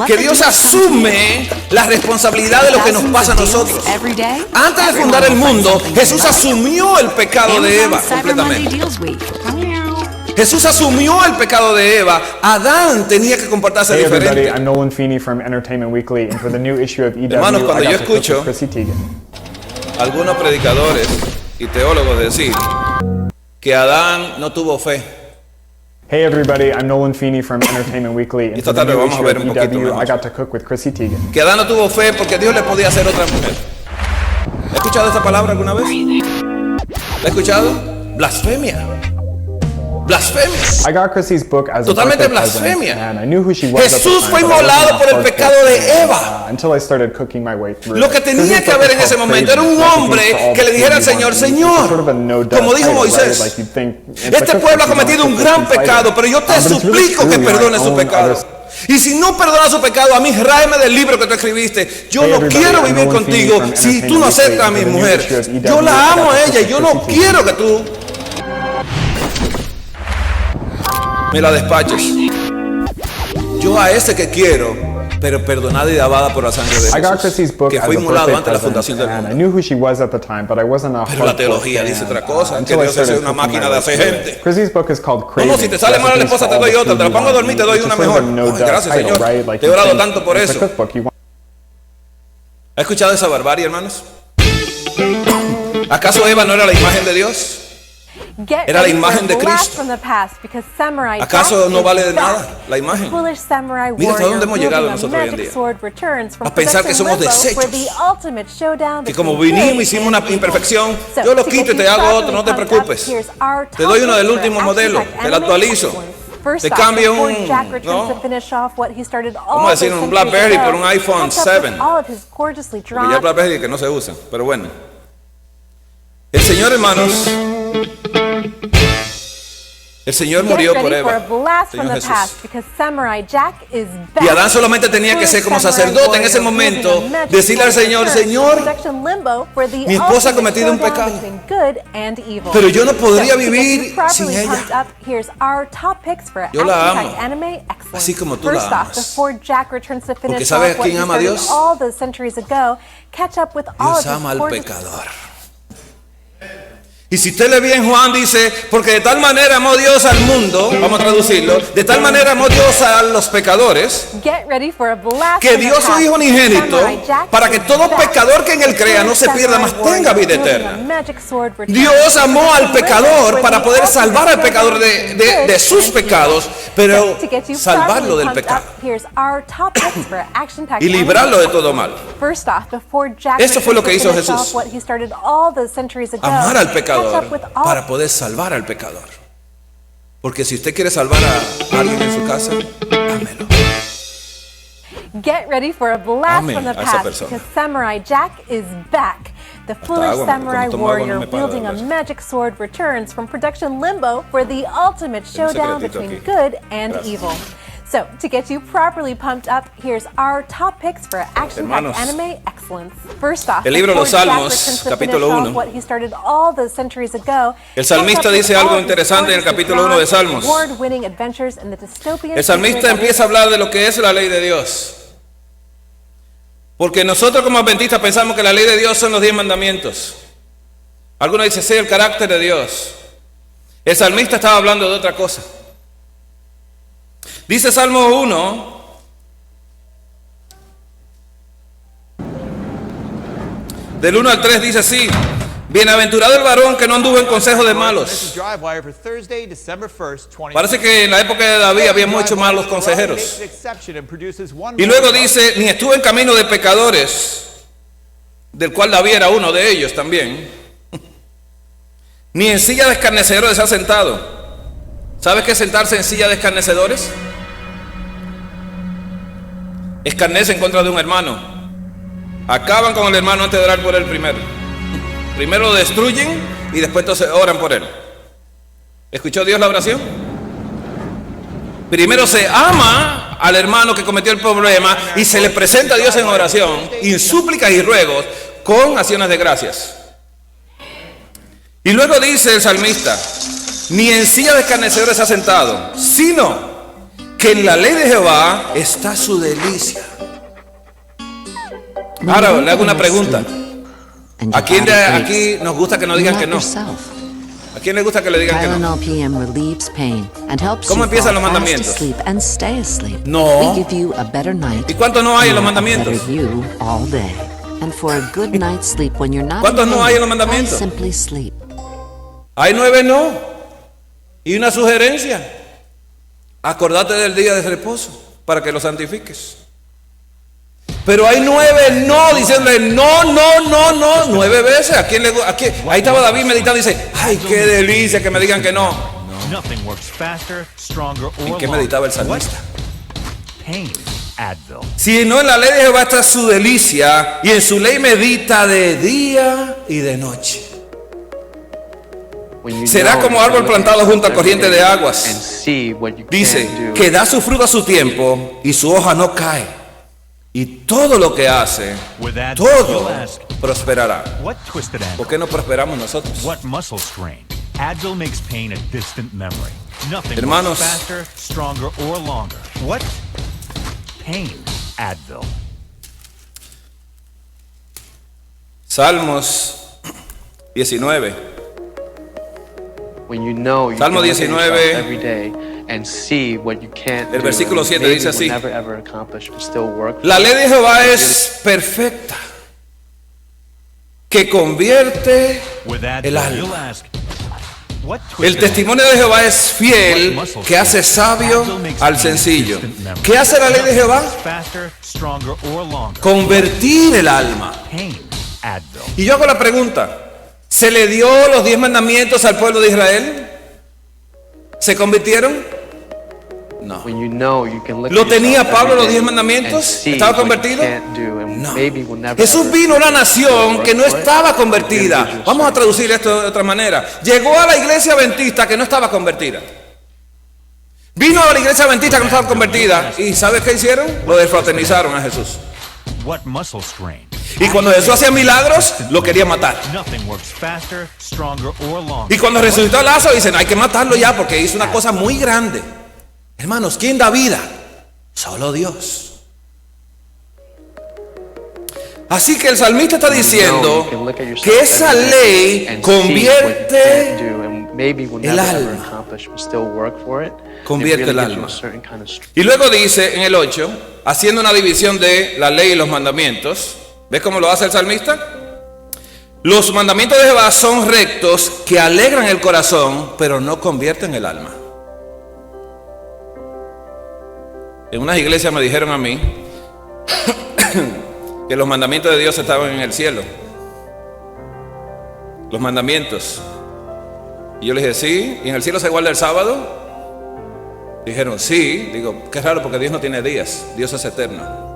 Que Dios asume la responsabilidad de lo que nos pasa a nosotros. every day, Antes de fundar el mundo, Jesús asumió el pecado de Eva Amazon Cyber Monday completamente. Deals Week. Jesús asumió el pecado de Eva. Adán tenía que comportarse Hey everybody, diferente. I'm Nolan Feeney from Entertainment Weekly, and for the new issue of EW, Hermanos, cuando I yo got to cook escucho with Chrissy Teigen. algunos predicadores y teólogos decir que Adán no tuvo fe. Hey everybody, I'm Nolan Feeney from Entertainment Weekly, and Esta for the tarde new vamos a issue ver of un poquito EW, mejor. I got to cook with Chrissy Teigen. Que Adán no tuvo fe porque Dios le podía hacer otra mujer. ¿Has escuchado esta palabra alguna vez? ¿La has escuchado? Blasfemia. Blasfemia. I got Chrissy's book as a Totalmente birthday present, blasfemia. and I knew who she was at the Jesús time, fue but I wasn't inmolado that por el close to pecado de it, Eva. until I started cooking my way through Lo it. que tenía Chrissy's que book haber is en ese called momento era un Cravings, hombre recipes for all que le the dijera al food you Señor, want to eat. Señor, It's sort of a no-duh como dijo title, right? Moisés, Like you'd think, it's a este cookbook, pueblo ha you don't cometido un cook gran inside it. pecado, pero yo te But it's really suplico que true, perdone our su own pecado. others- Y si no perdona su pecado, a mí ráeme del libro que tú escribiste. Yo Hey no everybody, quiero I'm vivir Nolan Feeney contigo from si tú no Entertainment aceptas a mi Weekly, and for the new mujer. issue of EW, Yo la I got amo to a cook ella y with yo no Chrissy Teigen. quiero que tú me la despaches. Yo a ese que quiero, pero perdonada y lavada por la sangre de I got Jesús, Chrissy's book que as fue a inmolado birthday antes de la present, fundación del and I mundo. knew who she was at the time, but I wasn't a Pero la hardcore teología fan, dice otra cosa, que until I Dios es started una cooking máquina my de way hacer through gente. it. Chrissy's book is called No, Cravings, no, si te sale mal la recipes esposa for te all doy the otra, food te la you pongo a want to dormir, eat, te doy which una is sort of mejor. a no-duh Gracias, title, Señor. right? Like Te he you'd orado think tanto por it's a eso. cookbook, you want- ¿Ha escuchado esa barbarie, hermanos? ¿Acaso Eva no era la imagen de Dios? Get Era la ready for imagen a de blast Cristo. from the past because Samurai ¿Acaso Jack no is vale de back. nada la imagen? The foolish samurai Mira hasta warrior dónde hemos llegado wielding a nosotros hoy en magic día. sword returns from A pensar que production somos limbo for desechos. the ultimate showdown Que como between vinimos good hicimos una and evil. imperfección, So, yo lo to quito get y te you hago properly otro, no te pumped up, preocupes. here's our Te doy uno top del picks último for modelo, action-packed te lo anime actualizo. excellence. First Te off, cambio before un- Jack returns ¿no? to finish off what he started all Vamos a decir those un centuries BlackBerry ago, por un iPhone catch up with 7. all of his gorgeously Porque ya drawn el BlackBerry que no se usa, pero bueno. El Señor, hermanos, el Señor murió Get por ready for a Eva, blast from Señor the Jesús. past because Samurai Jack is back. Y Adán solamente tenía que ser como sacerdote en ese momento, decirle al Señor, Señor, mi esposa ha cometido un pecado, pero yo no podría vivir sin ella. Yo la amo, así como tú la amas. Porque ¿sabes quién ama a Dios? Dios ama al pecador. Y si usted le ve en Juan, dice, porque de tal manera amó Dios al mundo, vamos a traducirlo, de tal manera amó Dios a los pecadores, que dio su Hijo unigénito para que todo pecador que en él crea no se pierda, mas tenga vida eterna. Dios amó al pecador para poder salvar al pecador de sus pecados, pero salvarlo del pecado y librarlo de todo mal. Eso fue lo que hizo Jesús. Amar al pecador para poder salvar al pecador. Porque si usted quiere salvar a alguien en su casa, ámelo. Get ready for a blast Ame from the a esa past persona. because Samurai Jack is back. The foolish agua, samurai cuando tomo agua no warrior me para wielding a de hablar. magic sword returns from production limbo for the ultimate showdown secretito between aquí. good and Gracias. evil. So, to get you properly pumped up, here's our top picks for action-packed Hermanos, anime excellence. First off, el libro de los before Jack Salmos, returns to capítulo finish off 1. what he started all those centuries ago, El salmista catch up dice with algo all of his interesante en el gorgeously capítulo 1 de drawn, Salmos. award-winning adventures in the dystopian El salmista future that empieza a hablar de lo que es la ley de Dios. Porque nosotros como adventistas pensamos que la ley de Dios son los 10 mandamientos. Algunos dicen, sí, el carácter de Dios. El salmista estaba hablando de otra cosa. Dice Salmo 1, del 1 al 3 dice así: bienaventurado el varón que no anduvo en consejo de malos. Parece que en la época de David había muchos malos consejeros. Y luego dice, ni estuvo en camino de pecadores, del cual David era uno de ellos también, ni en silla de escarnecedores se ha sentado. ¿Sabes qué es sentarse en silla de escarnecedores? Escarnece en contra de un hermano. Acaban con el hermano antes de orar por él primero. Primero lo destruyen y después entonces oran por él. ¿Escuchó Dios la oración? Primero se ama al hermano que cometió el problema y se le presenta a Dios en oración, en súplicas y ruegos, con acciones de gracias. Y luego dice el salmista, ni en silla de escarnecedores se ha sentado, sino que en la ley de Jehová está su delicia. Ahora le hago una pregunta. ¿A quién de aquí nos gusta que nos digan que no? ¿A quién le gusta que le digan que no? Tylenol PM relieves pain and helps ¿Cómo you empiezan fall los fast mandamientos? asleep and stay asleep. No. We give you a better night. ¿Y cuántos no hay en los and a mandamientos? better you all day. And for a good night's sleep when you're not ¿Cuántos in no pain, hay en los mandamientos? try simply sleep. Hay 9 no. Y una sugerencia. Acordate del día de reposo para que lo santifiques. Pero hay 9 no, diciéndole no, 9 veces. ¿A quién le gusta? Ahí estaba David meditando y dice, ay, qué delicia que me digan que no. Nothing works faster, stronger, or ¿En qué longer. meditaba el salmista? Pain, Advil. Si no, en la ley de Jehová está su delicia, y en su ley medita de día y de noche. Será como árbol plantado junto a corriente de aguas. Dice que da su fruto a su tiempo y su hoja no cae. Y todo lo que hace, todo prosperará. What twisted ankle? ¿Por qué no prosperamos nosotros? What muscle strain? Advil makes pain a distant memory. Nothing Hermanos, works faster, stronger, or longer. What? Pain, Advil. Salmos 19. When you know you Salmo can look at 19, yourself every day and see what you can't el do, versículo and 7 maybe dice así: will never ever accomplish, but still work. La ley de Jehová es perfecta, que convierte With el Advil, alma. you'll ask, what El twisted testimonio de Jehová es fiel, que hace sabio al sencillo. ¿Qué hace la ley de Jehová? ankle? Faster, stronger, or longer. Convertir el alma. Pain, Advil. Y yo hago la pregunta: ¿se le dio los 10 mandamientos al pueblo de Israel? ¿Se convirtieron? No. When you know you can look ¿Lo at tenía yourself Pablo every los 10 day mandamientos? and see ¿Estaba what you convertido? can't do, and No. maybe will never Jesús ever vino a una nación work que no for it. estaba convertida. Vamos a traducir esto de otra manera. Llegó a la iglesia adventista que no estaba convertida. Vino a la iglesia adventista que no estaba convertida. ¿Y sabes qué hicieron? Lo desfraternizaron a Jesús. What muscle strain? Y cuando Jesús hacía milagros, lo quería matar. Nothing works faster, stronger, or longer. Y cuando resucitó a Lázaro, dicen, hay que matarlo ya porque hizo una cosa muy grande. Hermanos, ¿quién da vida? Solo Dios. Así que el salmista está diciendo que esa ley convierte el alma. Convierte el alma. Y luego dice en el 8, haciendo una división de la ley y los mandamientos. ¿Ves cómo lo hace el salmista? Los mandamientos de Jehová son rectos, que alegran el corazón, pero no convierten el alma. En unas iglesias me dijeron a mí que los mandamientos de Dios estaban en el cielo. Los mandamientos. Y yo les dije, sí, ¿y en el cielo se guarda el sábado? Dijeron, sí. Digo, qué raro porque Dios no tiene días, Dios es eterno.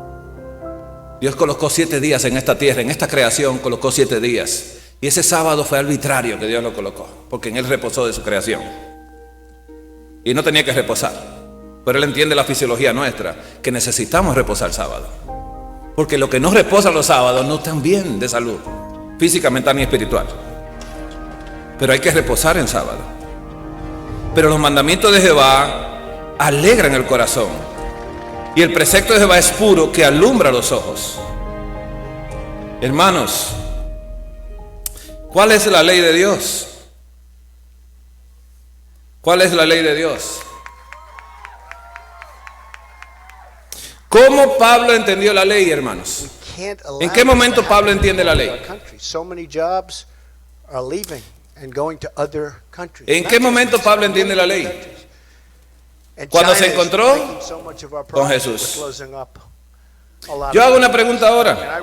Dios colocó 7 días en esta tierra, en esta creación colocó 7 días. Y ese sábado fue arbitrario que Dios lo colocó, porque en Él reposó de su creación. Y no tenía que reposar. Pero Él entiende la fisiología nuestra, que necesitamos reposar el sábado. Porque lo que no reposa los sábados no están bien de salud, física, mental ni espiritual. Pero hay que reposar en sábado. Pero los mandamientos de Jehová alegran el corazón. Y el precepto de Jehová es puro, que alumbra los ojos. Hermanos, ¿cuál es la ley de Dios? ¿Cuál es la ley de Dios? ¿Cómo Pablo entendió la ley, hermanos? ¿En qué momento Pablo entiende la ley? ¿En qué momento Pablo entiende la ley? Cuando se encontró con Jesús. Yo hago una pregunta ahora.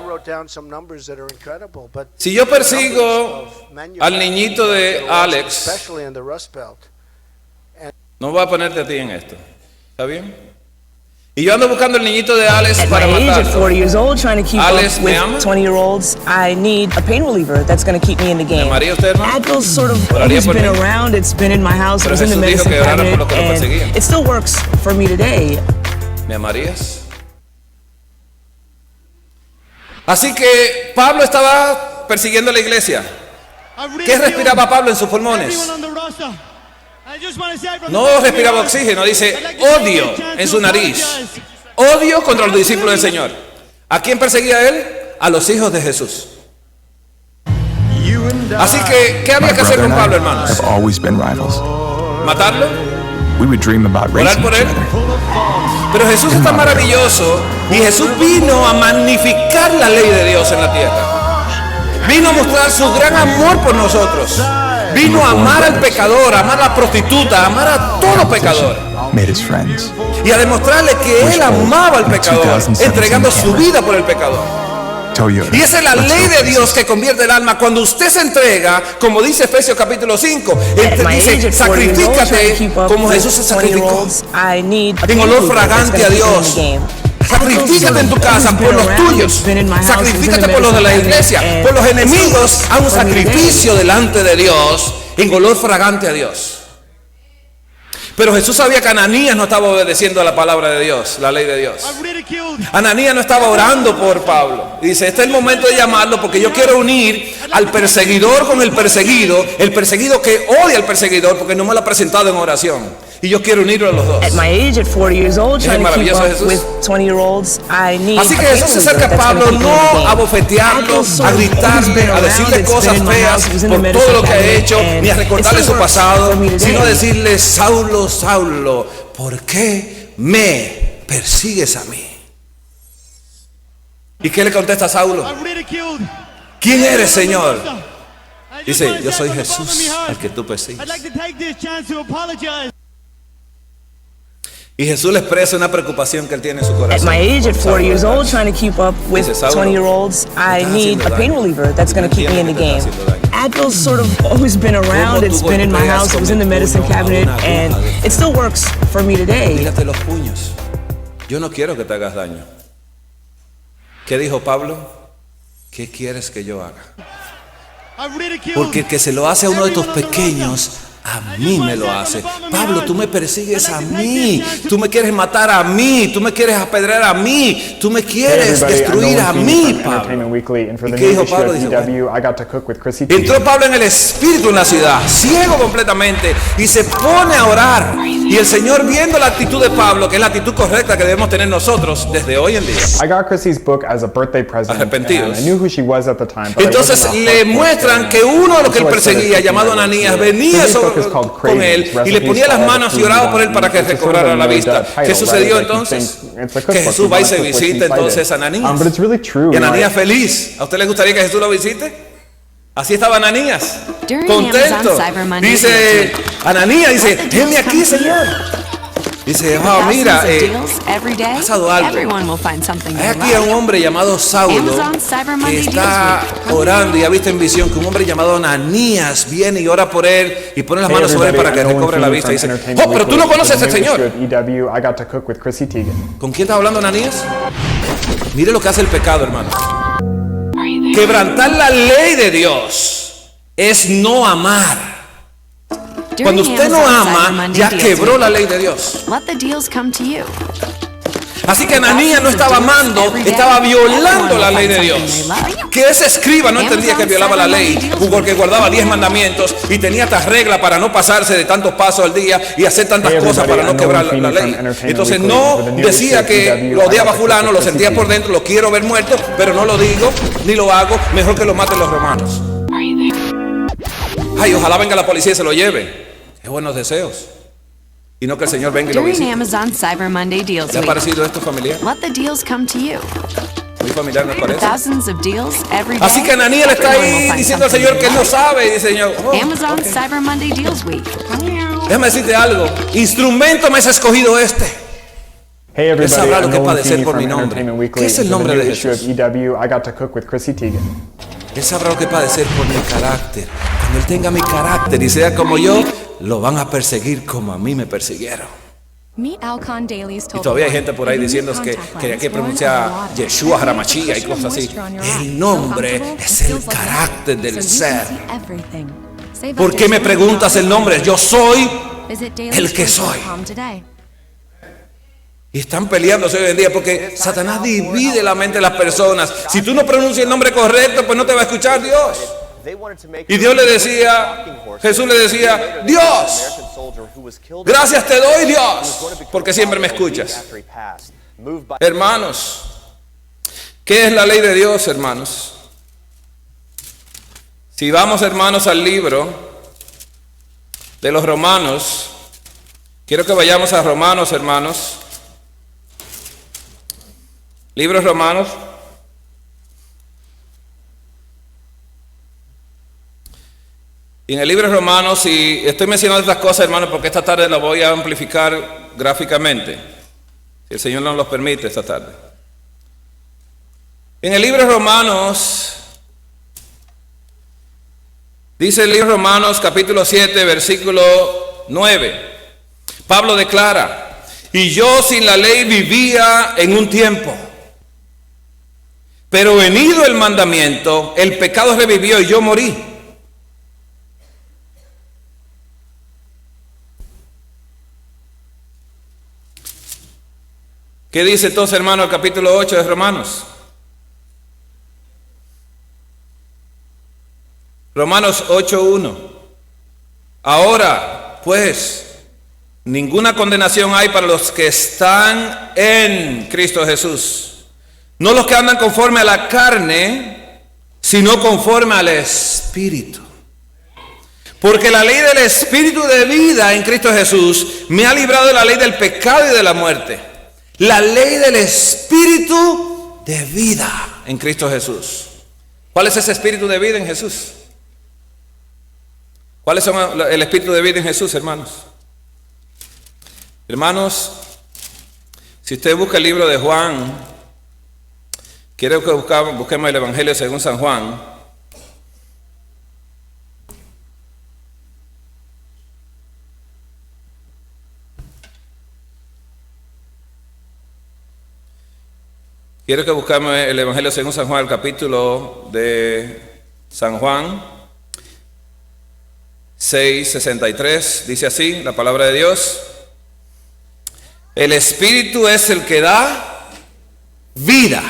Si yo persigo al niñito de Alex, no voy a ponerte a ti en esto, ¿está bien? Y yo ando buscando el niñito de Alex para matarlo. At 40 years old, trying to keep Alex, up with 20-year-olds, I need a pain reliever that's going to keep me in the game. ¿Me amaría usted, hermano? Advil's sort of always been around. It's been in my house. It was in the medicine cabinet, and it still works for me today. ¿Me amarías? Así que Pablo estaba persiguiendo a la iglesia. ¿Qué respiraba Pablo en sus pulmones? No respiraba oxígeno, dice odio en su nariz. Odio contra los discípulos del Señor. ¿A quién perseguía él? A los hijos de Jesús. Así que, ¿qué había que hacer con Pablo, hermanos? Have always been rivals. ¿Matarlo? We would dream about ¿Orar racing por each él? other. Pero Jesús es tan maravilloso y Jesús vino a magnificar la ley de Dios en la tierra. Vino a mostrar su gran amor por nosotros. Vino a amar al pecador, a amar a la prostituta, a amar a todo pecador. Made us friends. Y a demostrarle que él amaba al pecador, entregando su vida por el pecador. Toyota. Y esa es la ley de Dios que convierte el alma. Cuando usted se entrega, como dice Efesios capítulo 5, dice, sacrifícate como Jesús se sacrificó, en olor fragante a Dios. Sacrifícate en tu casa por los tuyos. Sacrifícate por los de la iglesia, por los enemigos. Haz un sacrificio delante de Dios en olor fragante a Dios. Pero Jesús sabía que Ananías no estaba obedeciendo a la palabra de Dios, la ley de Dios. Ananías no estaba orando por Pablo. Y dice, este es el momento de llamarlo porque yo quiero unir al perseguidor con el perseguido que odia al perseguidor porque no me lo ha presentado en oración. Y yo quiero unirlo a los dos. At my age, at 40 years old, trying to keep up with 20-year-olds, I need. Así que Jesús se acerca a Pablo no a bofetearlo, a gritarle, a decirle cosas feas por todo lo que ha hecho, ni a recordarle su pasado, sino a decirle, Saulo, Saulo, ¿por qué me persigues a mí? ¿Y qué le contesta a Saulo? ¿Quién eres, Señor? Dice, yo soy Jesús, al que tú persigues. Y Jesús le expresa una preocupación que él tiene en su corazón. At my age, at 40 years old, trying to keep up with 20-year-olds, I need a pain reliever that's going to keep me in the game. Advil's sort of always been around. It's been in my house. It was in the medicine cabinet, and it still works for me today. Mírate los puños. Yo no quiero que te hagas daño. ¿Qué dijo Pablo? ¿Qué quieres que yo haga? Porque el que se lo hace a uno de tus pequeños, a mí me lo hace. Pablo, tú me persigues a mí. Tú me quieres matar a mí. Tú me quieres apedrear a mí. Tú me quieres destruir a mí, Pablo. ¿Y qué dijo Pablo? Dice, bueno. Entró Pablo en el espíritu en la ciudad, ciego completamente, y se pone a orar. Y el Señor, viendo la actitud de Pablo, que es la actitud correcta que debemos tener nosotros desde hoy en día, arrepentidos. Entonces le muestran que uno de los que él perseguía, llamado Ananías, venía con él y le ponía las manos y oraba por él para que recobrara la vista. ¿Qué sucedió entonces? Que Jesús va y se visita entonces a Ananías. Y Ananías feliz. ¿A usted le gustaría que Jesús lo visite? Así estaba Ananías, contento. Dice, Ananías dice, heme aquí, Señor. Dice, oh, mira, ha pasado algo. Hay aquí a un hombre llamado Saulo que está orando y ha visto en visión que un hombre llamado Ananías viene y ora por él y pone las manos sobre él para que recobre la vista. Y dice, oh, pero tú no conoces a ese señor. ¿Con quién está hablando Ananías? Mire lo que hace el pecado, hermano. Quebrantar la ley de Dios es no amar. Cuando usted no ama, ya quebró la ley de Dios. Así que Ananías no estaba amando, estaba violando la ley de Dios. Que ese escriba no entendía que violaba la ley, porque guardaba 10 mandamientos y tenía estas reglas para no pasarse de tantos pasos al día y hacer tantas cosas para no quebrar la ley. Entonces no decía que lo odiaba a fulano, lo sentía por dentro, lo quiero ver muerto, pero no lo digo ni lo hago, mejor que lo maten los romanos. Ay, ojalá venga la policía y se lo lleve. Qué buenos deseos. Y no que el Señor venga y lo visite. ¿Le ha parecido esto familiar? Muy familiar, ¿no parece? Así que Ananías le está ahí diciendo al Señor que él no sabe. Y dice, Señor, déjame decirte algo. Instrumento me has escogido este. Él sabrá lo que es padecer por mi nombre. ¿Qué es el nombre de Jesús? Él sabrá lo que es padecer por mi carácter. Cuando Él tenga mi carácter y sea como yo, lo van a perseguir como a mí me persiguieron. Y todavía hay gente por ahí diciendo que hay que pronunciar Yeshua, Haramachía y cosas así. El nombre es el carácter del ser. ¿Por qué me preguntas el nombre? Yo soy el que soy. Y están peleándose hoy en día porque Satanás divide la mente de las personas. Si tú no pronuncias el nombre correcto, pues no te va a escuchar Dios. Y Dios le decía, Jesús le decía, Dios, gracias te doy, Dios, porque siempre me escuchas. Hermanos, ¿qué es la ley de Dios, hermanos? Si vamos, hermanos, al libro de los Romanos, quiero que vayamos a Romanos, hermanos. Libros Romanos. Y en el libro de Romanos, y estoy mencionando estas cosas, hermanos, porque esta tarde las voy a amplificar gráficamente, si el Señor nos lo permite esta tarde. En el libro de Romanos, dice el libro de Romanos, capítulo 7, versículo 9. Pablo declara: y yo sin la ley vivía en un tiempo, pero venido el mandamiento, el pecado revivió y yo morí. ¿Qué dice entonces, hermano, el capítulo 8 de Romanos? Romanos 8:1. Ahora, pues, ninguna condenación hay para los que están en Cristo Jesús. No los que andan conforme a la carne, sino conforme al Espíritu. Porque la ley del Espíritu de vida en Cristo Jesús me ha librado de la ley del pecado y de la muerte. La ley del Espíritu de vida en Cristo Jesús. ¿Cuál es ese Espíritu de vida en Jesús? ¿Cuál es el Espíritu de vida en Jesús, hermanos? Hermanos, si usted busca el libro de Juan, quiero que busquemos el Evangelio según San Juan. Quiero que busquemos el Evangelio según San Juan, el capítulo de San Juan 6:63, dice así la palabra de Dios: el Espíritu es el que da vida.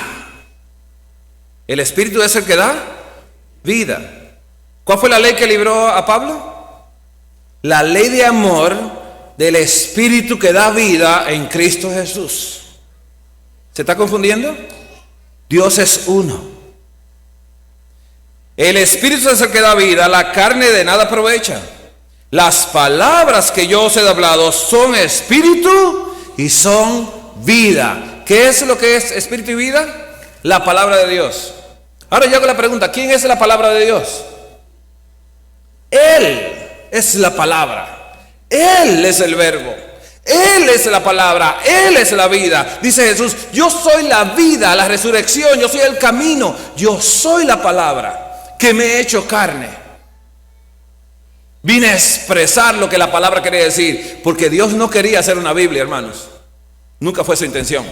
El Espíritu es el que da vida. ¿Cuál fue la ley que libró a Pablo? La ley de amor del Espíritu que da vida en Cristo Jesús. ¿Se está confundiendo? Dios es uno. El Espíritu es el que da vida, la carne de nada aprovecha. Las palabras que yo os he hablado son espíritu y son vida. ¿Qué es lo que es espíritu y vida? La palabra de Dios. Ahora yo hago la pregunta: ¿quién es la palabra de Dios? Él es la palabra. Él es el verbo. Él es la palabra, Él es la vida. Dice Jesús: yo soy la vida, la resurrección, yo soy el camino, yo soy la palabra que me he hecho carne. Vine a expresar lo que la palabra quería decir, porque Dios no quería hacer una Biblia, hermanos. Nunca fue su intención.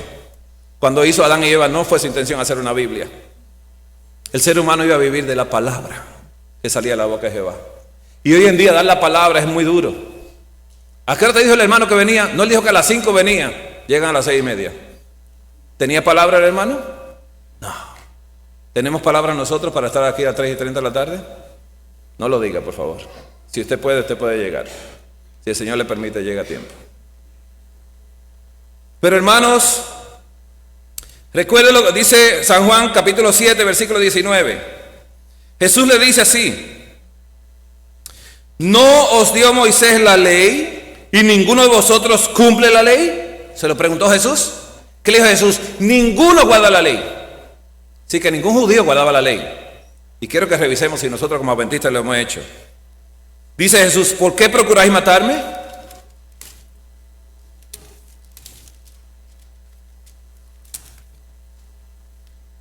Cuando hizo Adán y Eva, no fue su intención hacer una Biblia. El ser humano iba a vivir de la palabra que salía de la boca de Jehová. Y hoy en día dar la palabra es muy duro. ¿A qué hora te dijo el hermano que venía? No, él dijo que a las 5 venía. Llegan a las 6:30. ¿Tenía palabra el hermano? No. ¿Tenemos palabra nosotros para estar aquí a las 3:30 de la tarde? No lo diga, por favor. Si usted puede llegar. Si el Señor le permite, llega a tiempo. Pero hermanos, recuerden lo que dice San Juan capítulo 7, versículo 19. Jesús le dice así: ¿no os dio Moisés la ley y ninguno de vosotros cumple la ley? Se lo preguntó Jesús. ¿Qué le dijo Jesús? Ninguno guarda la ley. Así que ningún judío guardaba la ley. Y quiero que revisemos si nosotros como adventistas lo hemos hecho. Dice Jesús: ¿por qué procuráis matarme?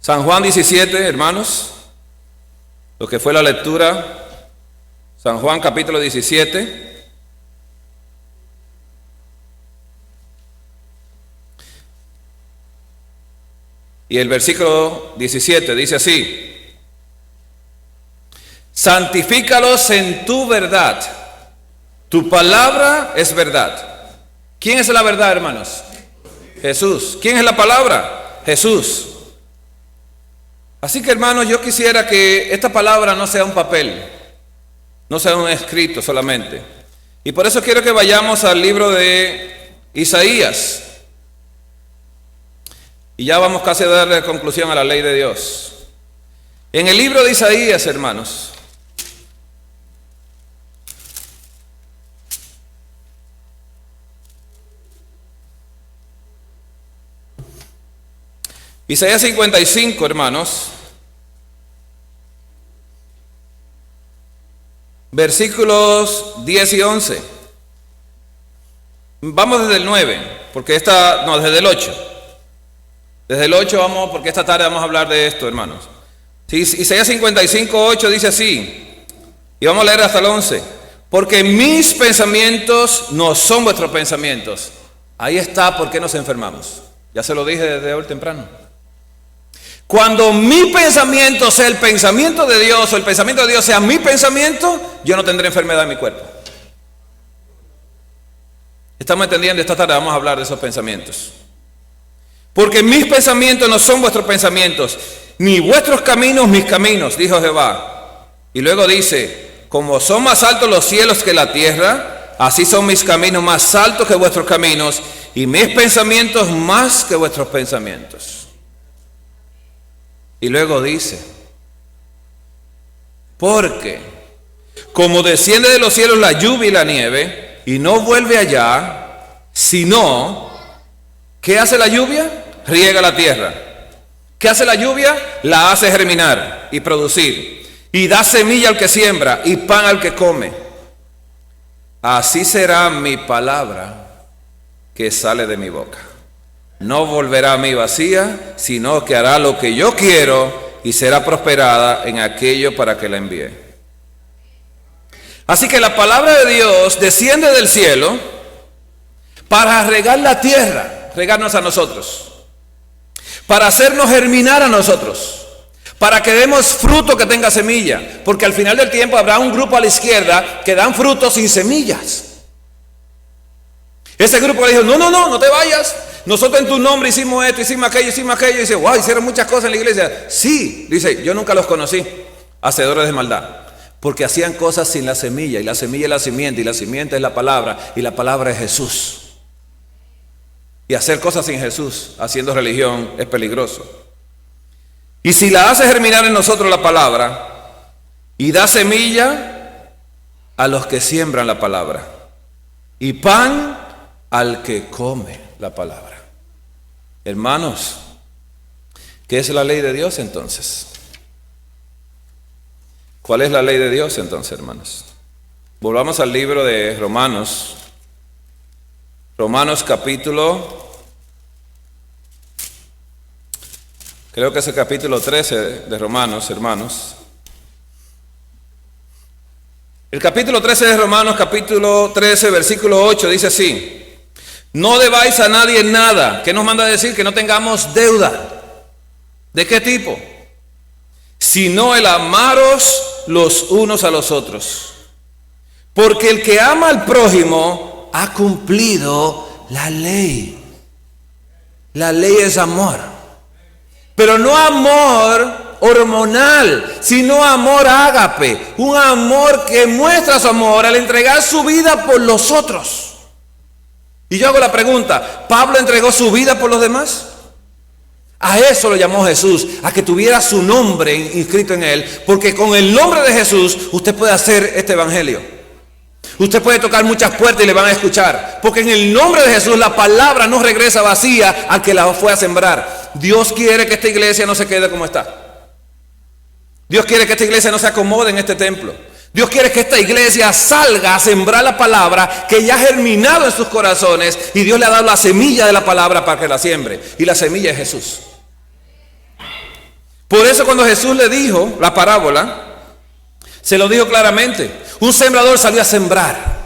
San Juan 17, hermanos, lo que fue la lectura. San Juan capítulo 17. Y el versículo 17 dice así: santifícalos en tu verdad, tu palabra es verdad. ¿Quién es la verdad, hermanos? Jesús. ¿Quién es la palabra? Jesús. Así que, hermanos, yo quisiera que esta palabra no sea un papel, no sea un escrito solamente. Y por eso quiero que vayamos al libro de Isaías. Y ya vamos casi a darle conclusión a la ley de Dios. En el libro de Isaías, hermanos, Isaías 55, hermanos. Versículos 10 y 11. Vamos desde el 9, porque desde el 8. Desde el 8 vamos, porque esta tarde vamos a hablar de esto, hermanos. Sí, Isaías 55, 8 dice así, y vamos a leer hasta el 11. Porque mis pensamientos no son vuestros pensamientos. Ahí está por qué nos enfermamos. Ya se lo dije desde hoy temprano. Cuando mi pensamiento sea el pensamiento de Dios, o el pensamiento de Dios sea mi pensamiento, yo no tendré enfermedad en mi cuerpo. ¿Estamos entendiendo? Esta tarde vamos a hablar de esos pensamientos. Porque mis pensamientos no son vuestros pensamientos, ni vuestros caminos mis caminos, dijo Jehová. Y luego dice, como son más altos los cielos que la tierra, así son mis caminos más altos que vuestros caminos, y mis pensamientos más que vuestros pensamientos. Y luego dice, porque como desciende de los cielos la lluvia y la nieve, y no vuelve allá, sino, ¿qué hace la lluvia? Riega la tierra. ¿Qué hace la lluvia? La hace germinar y producir, y da semilla al que siembra y pan al que come. Así será mi palabra que sale de mi boca. No volverá a mí vacía, sino que hará lo que yo quiero y será prosperada en aquello para que la envíe. Así que la palabra de Dios desciende del cielo para regar la tierra, regarnos a nosotros, para hacernos germinar a nosotros, para que demos fruto que tenga semilla, porque al final del tiempo habrá un grupo a la izquierda que dan frutos sin semillas. Ese grupo le dijo, no te vayas, nosotros en tu nombre hicimos esto, hicimos aquello, y dice, wow, hicieron muchas cosas en la iglesia. Sí, dice, yo nunca los conocí, hacedores de maldad, porque hacían cosas sin la semilla, y la semilla es la simiente, y la simiente es la palabra, y la palabra es Jesús. Y hacer cosas sin Jesús, haciendo religión, es peligroso. Y si la hace germinar en nosotros la palabra, y da semilla a los que siembran la palabra, y pan al que come la palabra. Hermanos, ¿qué es la ley de Dios entonces? ¿Cuál es la ley de Dios entonces, hermanos? Volvamos al libro de Romanos. Romanos capítulo, creo que es el capítulo 13 de Romanos, hermanos. El capítulo 13 de Romanos, capítulo 13, versículo 8, dice así: no debáis a nadie nada. ¿Qué nos manda a decir? Que no tengamos deuda. ¿De qué tipo? Sino el amaros los unos a los otros. Porque el que ama al prójimo ha cumplido la ley. La ley es amor. Pero no amor hormonal, sino amor ágape. Un amor que muestra su amor al entregar su vida por los otros. Y yo hago la pregunta, ¿Pablo entregó su vida por los demás? A eso lo llamó Jesús, a que tuviera su nombre inscrito en él, porque con el nombre de Jesús usted puede hacer este evangelio. Usted puede tocar muchas puertas y le van a escuchar, porque en el nombre de Jesús la palabra no regresa vacía al que la fue a sembrar. Dios quiere que esta iglesia no se quede como está. Dios quiere que esta iglesia no se acomode en este templo. Dios quiere que esta iglesia salga a sembrar la palabra que ya ha germinado en sus corazones, y Dios le ha dado la semilla de la palabra para que la siembre, y la semilla es Jesús. Por eso cuando Jesús le dijo la parábola, se lo dijo claramente. Un sembrador salió a sembrar,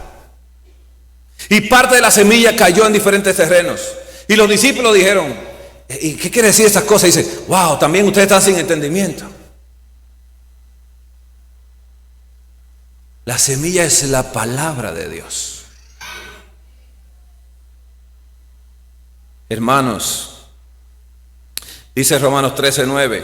y parte de la semilla cayó en diferentes terrenos, y los discípulos dijeron, ¿y qué quiere decir estas cosas? Y dice, wow, también ustedes están sin entendimiento. La semilla es la palabra de Dios. Hermanos, dice Romanos 13:9,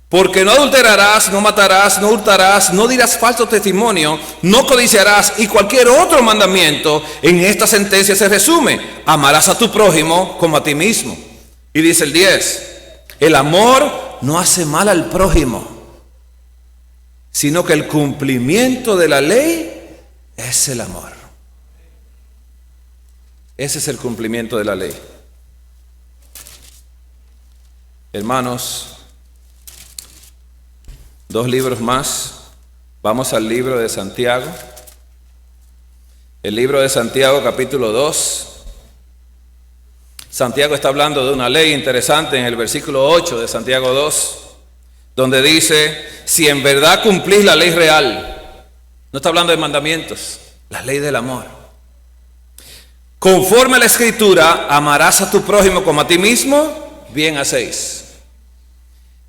porque no adulterarás, no matarás, no hurtarás, no dirás falso testimonio, no codiciarás, y cualquier otro mandamiento en esta sentencia se resume: amarás a tu prójimo como a ti mismo. Y dice el 10, el amor no hace mal al prójimo, sino que el cumplimiento de la ley es el amor. Ese es el cumplimiento de la ley. Hermanos, 2 libros más. Vamos al libro de Santiago. El libro de Santiago, capítulo 2. Santiago está hablando de una ley interesante en el versículo 8 de Santiago 2, donde dice, si en verdad cumplís la ley real, no está hablando de mandamientos, la ley del amor. Conforme a la Escritura, amarás a tu prójimo como a ti mismo, bien hacéis.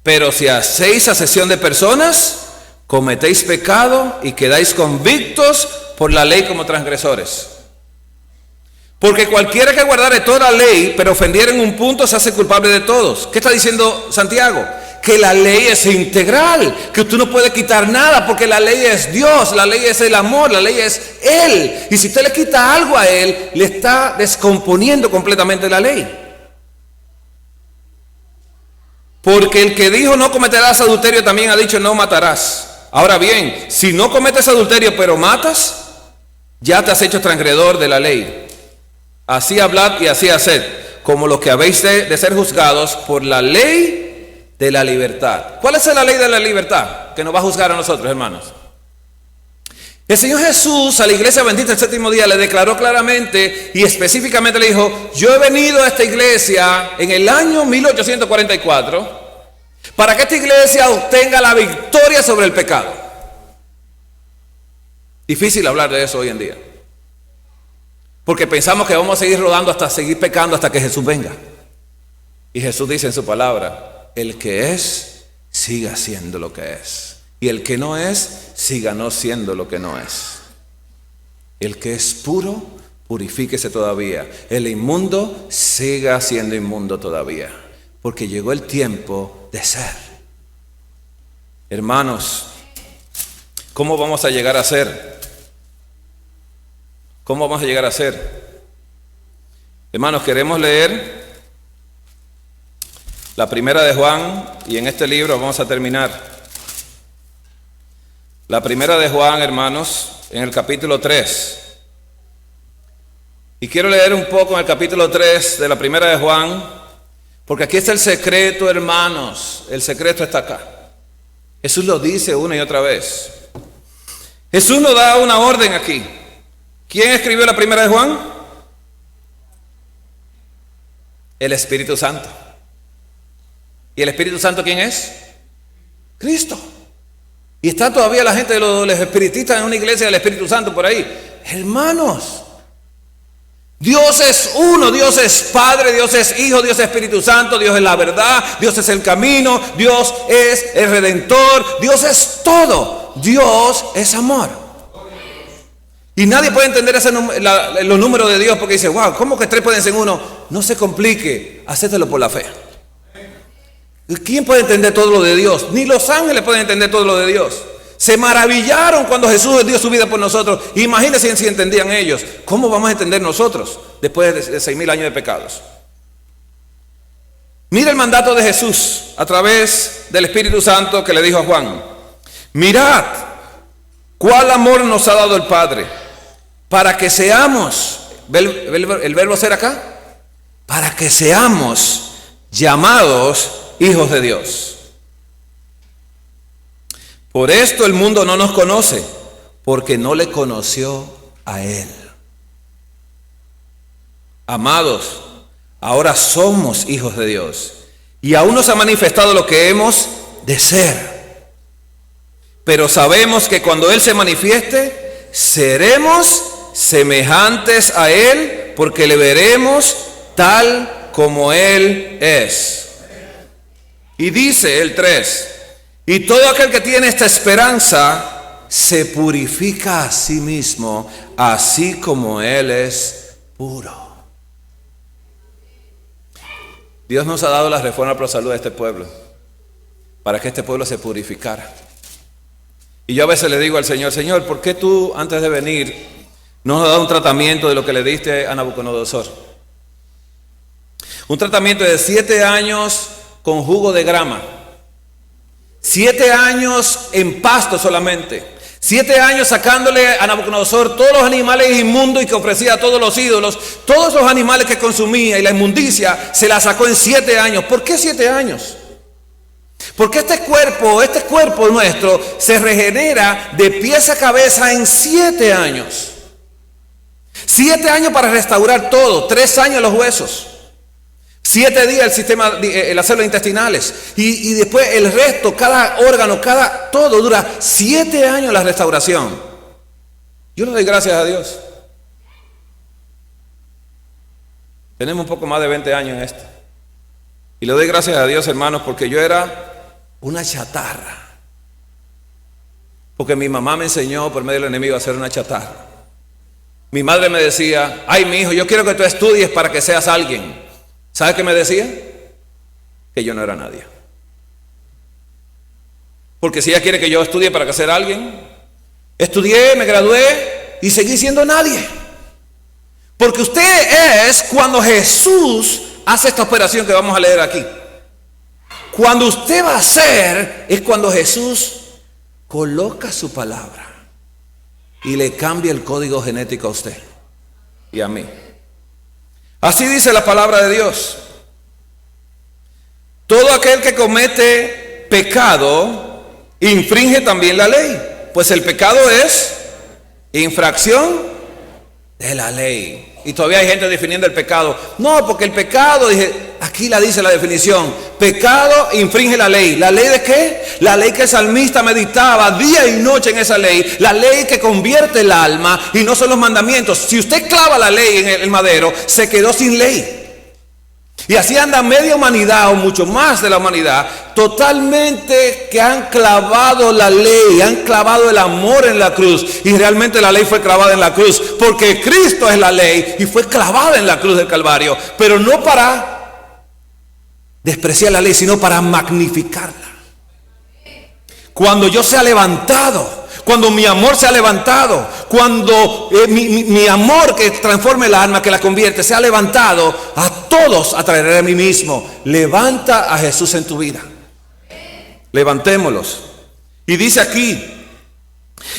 Pero si hacéis acepción de personas, cometéis pecado y quedáis convictos por la ley como transgresores. Porque cualquiera que guardare toda la ley, pero ofendiera en un punto, se hace culpable de todos. ¿Qué está diciendo Santiago? Que la ley es integral, que usted no puede quitar nada, porque la ley es Dios, la ley es el amor, la ley es Él. Y si usted le quita algo a Él, le está descomponiendo completamente la ley. Porque el que dijo no cometerás adulterio también ha dicho no matarás. Ahora bien, si no cometes adulterio pero matas, ya te has hecho transgredor de la ley. Así hablad y así haced, como los que habéis de ser juzgados por la ley de la libertad. ¿Cuál es la ley de la libertad que nos va a juzgar a nosotros, hermanos? El Señor Jesús a la iglesia bendita el séptimo día le declaró claramente y específicamente le dijo, yo he venido a esta iglesia en el año 1844 para que esta iglesia obtenga la victoria sobre el pecado. Difícil hablar de eso hoy en día, porque pensamos que vamos a seguir rodando hasta seguir pecando hasta que Jesús venga. Y Jesús dice en su palabra, el que es, siga siendo lo que es. Y el que no es, siga no siendo lo que no es. El que es puro, purifíquese todavía. El inmundo, siga siendo inmundo todavía. Porque llegó el tiempo de ser. Hermanos, ¿cómo vamos a llegar a ser? ¿Cómo vamos a llegar a ser? Hermanos, queremos leer la primera de Juan y en este libro vamos a terminar. La primera de Juan, hermanos, en el capítulo 3. Y quiero leer un poco en el capítulo 3 de la primera de Juan, porque aquí está el secreto, hermanos. El secreto está acá. Jesús lo dice una y otra vez. Jesús nos da una orden aquí. ¿Quién escribió la primera de Juan? El Espíritu Santo. ¿Y el Espíritu Santo quién es? Cristo. Y está todavía la gente de los espiritistas en una iglesia del Espíritu Santo por ahí. Hermanos, Dios es uno, Dios es Padre, Dios es Hijo, Dios es Espíritu Santo, Dios es la verdad, Dios es el camino, Dios es el Redentor, Dios es todo, Dios es amor. Y nadie puede entender los números de Dios porque dice, wow, ¿cómo que 3 pueden ser 1? No se complique, hacételo por la fe. ¿Quién puede entender todo lo de Dios? Ni los ángeles pueden entender todo lo de Dios. Se maravillaron cuando Jesús dio su vida por nosotros. Imagínense si entendían ellos. ¿Cómo vamos a entender nosotros después de 6,000 años de pecados? Mira el mandato de Jesús a través del Espíritu Santo que le dijo a Juan. Mirad cuál amor nos ha dado el Padre para que seamos, el verbo ser acá, para que seamos llamados hijos de Dios. Por esto el mundo no nos conoce, porque no le conoció a Él. Amados, ahora somos hijos de Dios, y aún nos ha manifestado lo que hemos de ser. Pero sabemos que cuando Él se manifieste, seremos semejantes a Él, porque le veremos tal como Él es. Y dice el 3, y todo aquel que tiene esta esperanza se purifica a sí mismo, así como Él es puro. Dios nos ha dado la reforma pro salud a este pueblo, para que este pueblo se purificara. Y yo a veces le digo al Señor, Señor, ¿por qué tú antes de venir no nos has dado un tratamiento de lo que le diste a Nabucodonosor? Un tratamiento de 7 años con jugo de grama, 7 años en pasto solamente, 7 años sacándole a Nabucodonosor todos los animales inmundos y que ofrecía a todos los ídolos, todos los animales que consumía y la inmundicia se la sacó en 7 años. ¿Por qué 7 años? Porque este cuerpo nuestro se regenera de pies a cabeza en 7 años. 7 años para restaurar todo, 3 años los huesos, 7 días el sistema, las células intestinales y después el resto, cada órgano, todo dura 7 años la restauración. Yo le doy gracias a Dios. Tenemos un poco más de 20 años en esto. Y le doy gracias a Dios, hermanos, porque yo era una chatarra. Porque mi mamá me enseñó por medio del enemigo a ser una chatarra. Mi madre me decía, ay, mi hijo, yo quiero que tú estudies para que seas alguien. ¿Sabes qué me decía? Que yo no era nadie. Porque si ella quiere que yo estudie para que sea alguien, estudié, me gradué y seguí siendo nadie. Porque usted es cuando Jesús hace esta operación que vamos a leer aquí. Cuando usted va a ser, es cuando Jesús coloca su palabra y le cambia el código genético a usted y a mí. Así dice la palabra de Dios. Todo aquel que comete pecado infringe también la ley, pues el pecado es infracción de la ley. Y todavía hay gente definiendo el pecado. No, porque el pecado, aquí la dice la definición, pecado infringe la ley. ¿La ley de qué? La ley que el salmista meditaba día y noche en esa ley. La ley que convierte el alma y no son los mandamientos. Si usted clava la ley en el madero, se quedó sin ley. Y así anda media humanidad o mucho más de la humanidad, totalmente que han clavado la ley, han clavado el amor en la cruz. Y realmente la ley fue clavada en la cruz, porque Cristo es la ley y fue clavada en la cruz del Calvario. Pero no para despreciar la ley, sino para magnificarla. Cuando yo sea levantado, cuando mi amor sea levantado, cuando mi amor que transforme el alma, que la convierte, sea levantado, a todos atraeré a mí mismo. Levanta a Jesús en tu vida. Levantémoslos. Y dice aquí,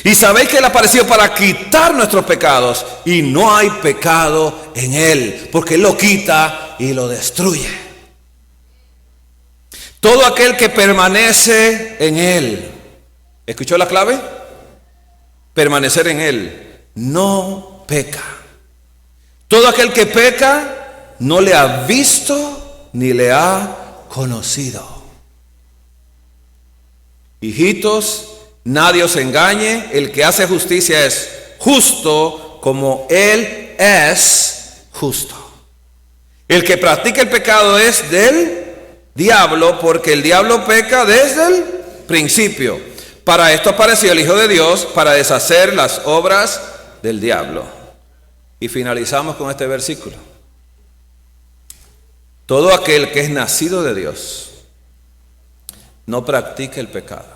y sabéis que Él apareció para quitar nuestros pecados, y no hay pecado en Él, porque Él lo quita y lo destruye. Todo aquel que permanece en Él, ¿escuchó la clave? Permanecer en Él, no peca. Todo aquel que peca no le ha visto ni le ha conocido. Hijitos, nadie os engañe, el que hace justicia es justo como Él es justo. El que practica el pecado es del diablo, porque el diablo peca desde el principio. Para esto apareció el Hijo de Dios, para deshacer las obras del diablo. Y finalizamos con este versículo. Todo aquel que es nacido de Dios no practica el pecado,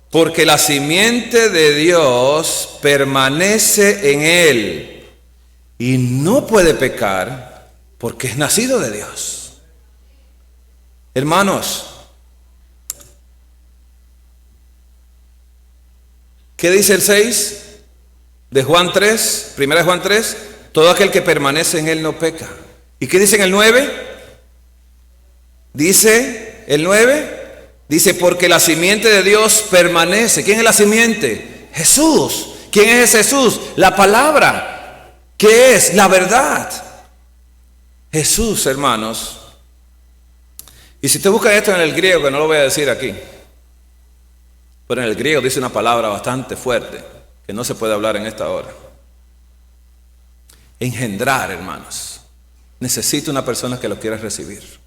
porque la simiente de Dios permanece en él y no puede pecar porque es nacido de Dios. Hermanos, ¿qué dice el 6 de Juan 3? Primera de Juan 3. Todo aquel que permanece en él no peca. ¿Y qué dice en el 9? Dice el 9. Dice, porque la simiente de Dios permanece. ¿Quién es la simiente? Jesús. ¿Quién es ese Jesús? La palabra. ¿Qué es? La verdad. Jesús, hermanos. Y si te buscas esto en el griego, que no lo voy a decir aquí, pero en el griego dice una palabra bastante fuerte que no se puede hablar en esta hora. Engendrar, hermanos. Necesita una persona que lo quiera recibir.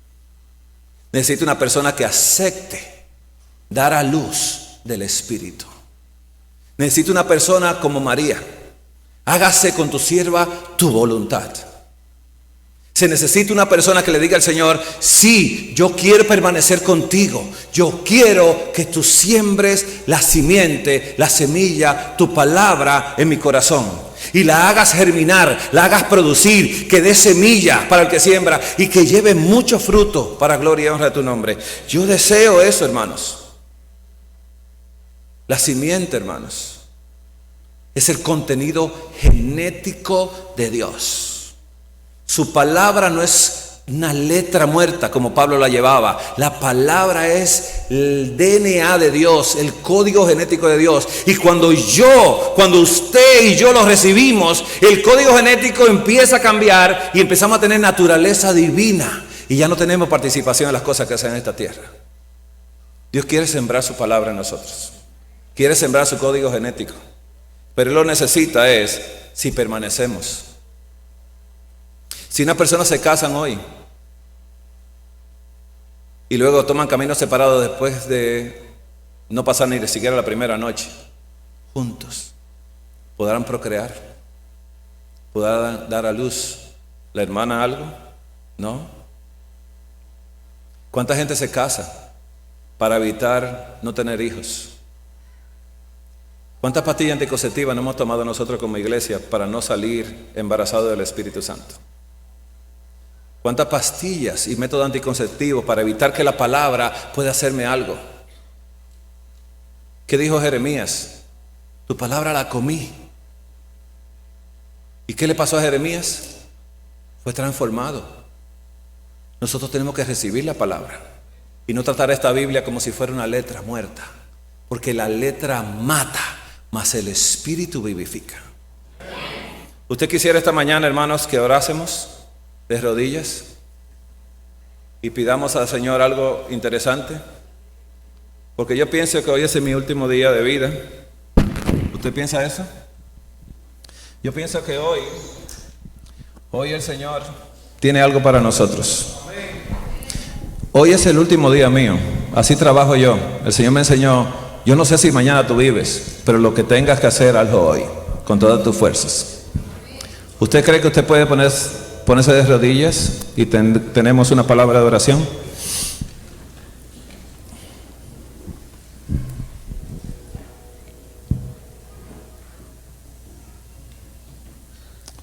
Necesita una persona que acepte dar a luz del Espíritu. Necesita una persona como María. Hágase con tu sierva tu voluntad. Se necesita una persona que le diga al Señor, sí, yo quiero permanecer contigo. Yo quiero que tú siembres la simiente, la semilla, tu palabra en mi corazón. Y la hagas germinar, la hagas producir, que dé semilla para el que siembra y que lleve mucho fruto para gloria y honra de tu nombre. Yo deseo eso, hermanos. La simiente, hermanos, es el contenido genético de Dios. Su palabra no es una letra muerta como Pablo la llevaba. La palabra es el DNA de Dios, el código genético de Dios. Y cuando usted y yo lo recibimos, el código genético empieza a cambiar y empezamos a tener naturaleza divina. Y ya no tenemos participación en las cosas que hacen en esta tierra. Dios quiere sembrar su palabra en nosotros. Quiere sembrar su código genético. Pero Él lo necesita si permanecemos. Si una persona se casan hoy y luego toman caminos separados después de no pasar ni siquiera la primera noche, juntos, ¿podrán procrear? ¿Podrán dar a luz la hermana algo? ¿No? ¿Cuánta gente se casa para evitar no tener hijos? ¿Cuántas pastillas anticonceptivas no hemos tomado nosotros como iglesia para no salir embarazados del Espíritu Santo? ¿Cuántas pastillas y métodos anticonceptivos para evitar que la palabra pueda hacerme algo? ¿Qué dijo Jeremías? Tu palabra la comí. ¿Y qué le pasó a Jeremías? Fue transformado. Nosotros tenemos que recibir la palabra y no tratar esta Biblia como si fuera una letra muerta, porque la letra mata, mas el Espíritu vivifica. ¿Usted quisiera esta mañana, hermanos, que orásemos de rodillas y pidamos al Señor algo interesante? Porque yo pienso que hoy es mi último día de vida. ¿Usted piensa eso? Yo pienso que hoy el Señor tiene algo para nosotros. Hoy es el último día mío, así trabajo yo. El Señor me enseñó, yo no sé si mañana tú vives, pero lo que tengas que hacer, hazlo hoy, con todas tus fuerzas. ¿Usted cree que usted puede ponerse de rodillas y tenemos una palabra de oración?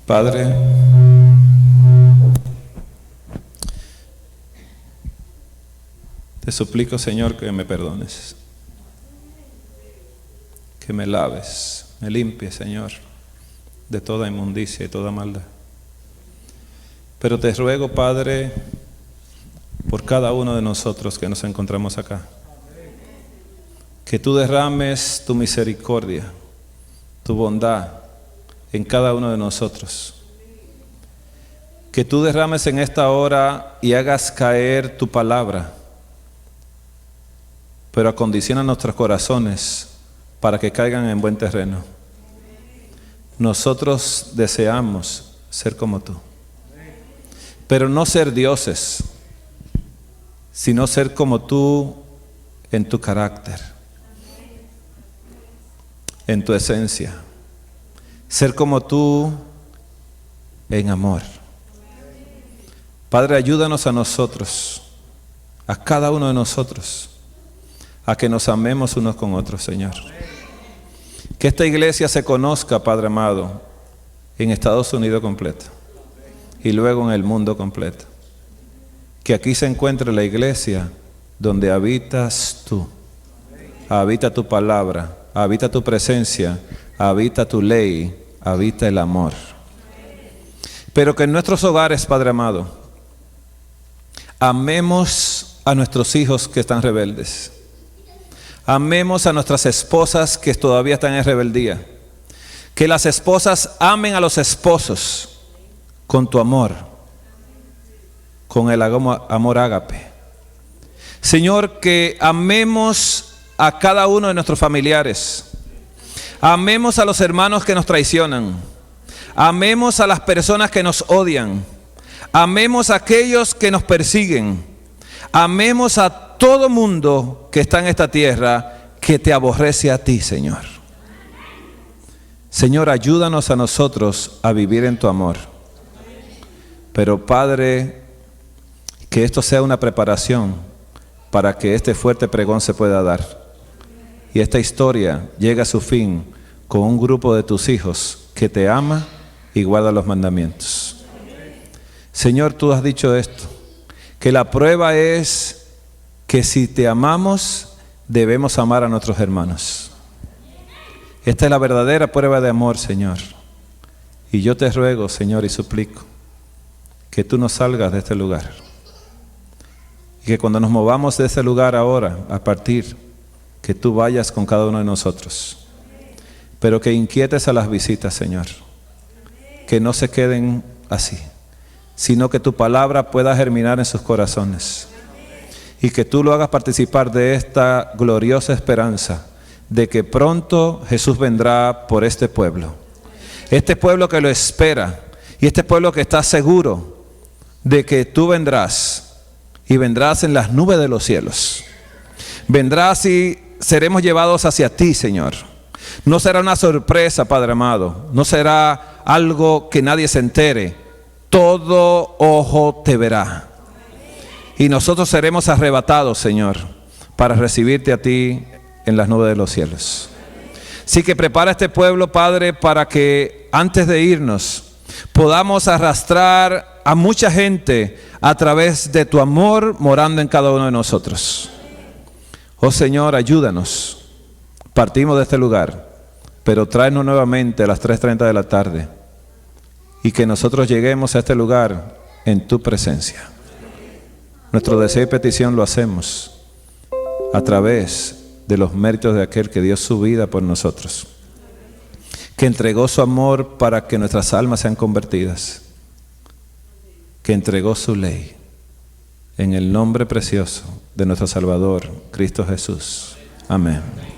Padre, te suplico, Señor, que me perdones, que me laves, me limpies, Señor, de toda inmundicia y toda maldad. Pero te ruego, Padre, por cada uno de nosotros que nos encontramos acá, que tú derrames tu misericordia, tu bondad en cada uno de nosotros. Que tú derrames en esta hora y hagas caer tu palabra, pero acondiciona nuestros corazones para que caigan en buen terreno. Nosotros deseamos ser como tú, pero no ser dioses, sino ser como tú en tu carácter, en tu esencia. Ser como tú en amor. Padre, ayúdanos a nosotros, a cada uno de nosotros, a que nos amemos unos con otros, Señor. Que esta iglesia se conozca, Padre amado, en Estados Unidos completo y luego en el mundo completo. Que aquí se encuentre la iglesia donde habitas tú, habita tu palabra, habita tu presencia, habita tu ley, habita el amor. Pero que en nuestros hogares, Padre amado, amemos a nuestros hijos que están rebeldes. Amemos a nuestras esposas que todavía están en rebeldía. Que las esposas amen a los esposos con tu amor, con el amor ágape. Señor, que amemos a cada uno de nuestros familiares. Amemos a los hermanos que nos traicionan. Amemos a las personas que nos odian. Amemos a aquellos que nos persiguen. Amemos a todo mundo que está en esta tierra que te aborrece a ti, Señor. Señor, ayúdanos a nosotros a vivir en tu amor. Pero Padre, que esto sea una preparación para que este fuerte pregón se pueda dar. Y esta historia llega a su fin con un grupo de tus hijos que te ama y guarda los mandamientos. Señor, tú has dicho esto, que la prueba es que si te amamos, debemos amar a nuestros hermanos. Esta es la verdadera prueba de amor, Señor. Y yo te ruego, Señor, y suplico que tú nos salgas de este lugar. Y que cuando nos movamos de este lugar ahora, a partir, que tú vayas con cada uno de nosotros. Pero que inquietes a las visitas, Señor. Que no se queden así, sino que tu palabra pueda germinar en sus corazones. Y que tú lo hagas participar de esta gloriosa esperanza de que pronto Jesús vendrá por este pueblo. Este pueblo que lo espera y este pueblo que está seguro de que tú vendrás y vendrás en las nubes de los cielos. Vendrás y seremos llevados hacia ti, Señor. No será una sorpresa, Padre amado. No será algo que nadie se entere. Todo ojo te verá. Y nosotros seremos arrebatados, Señor, para recibirte a ti en las nubes de los cielos. Así que prepara este pueblo, Padre, para que antes de irnos podamos arrastrar a mucha gente a través de tu amor morando en cada uno de nosotros. Oh Señor, ayúdanos. Partimos de este lugar, pero tráenos nuevamente a las 3:30 de la tarde y que nosotros lleguemos a este lugar en tu presencia. Nuestro deseo y petición lo hacemos a través de los méritos de aquel que dio su vida por nosotros, que entregó su amor para que nuestras almas sean convertidas, que entregó su ley en el nombre precioso de nuestro Salvador, Cristo Jesús. Amén.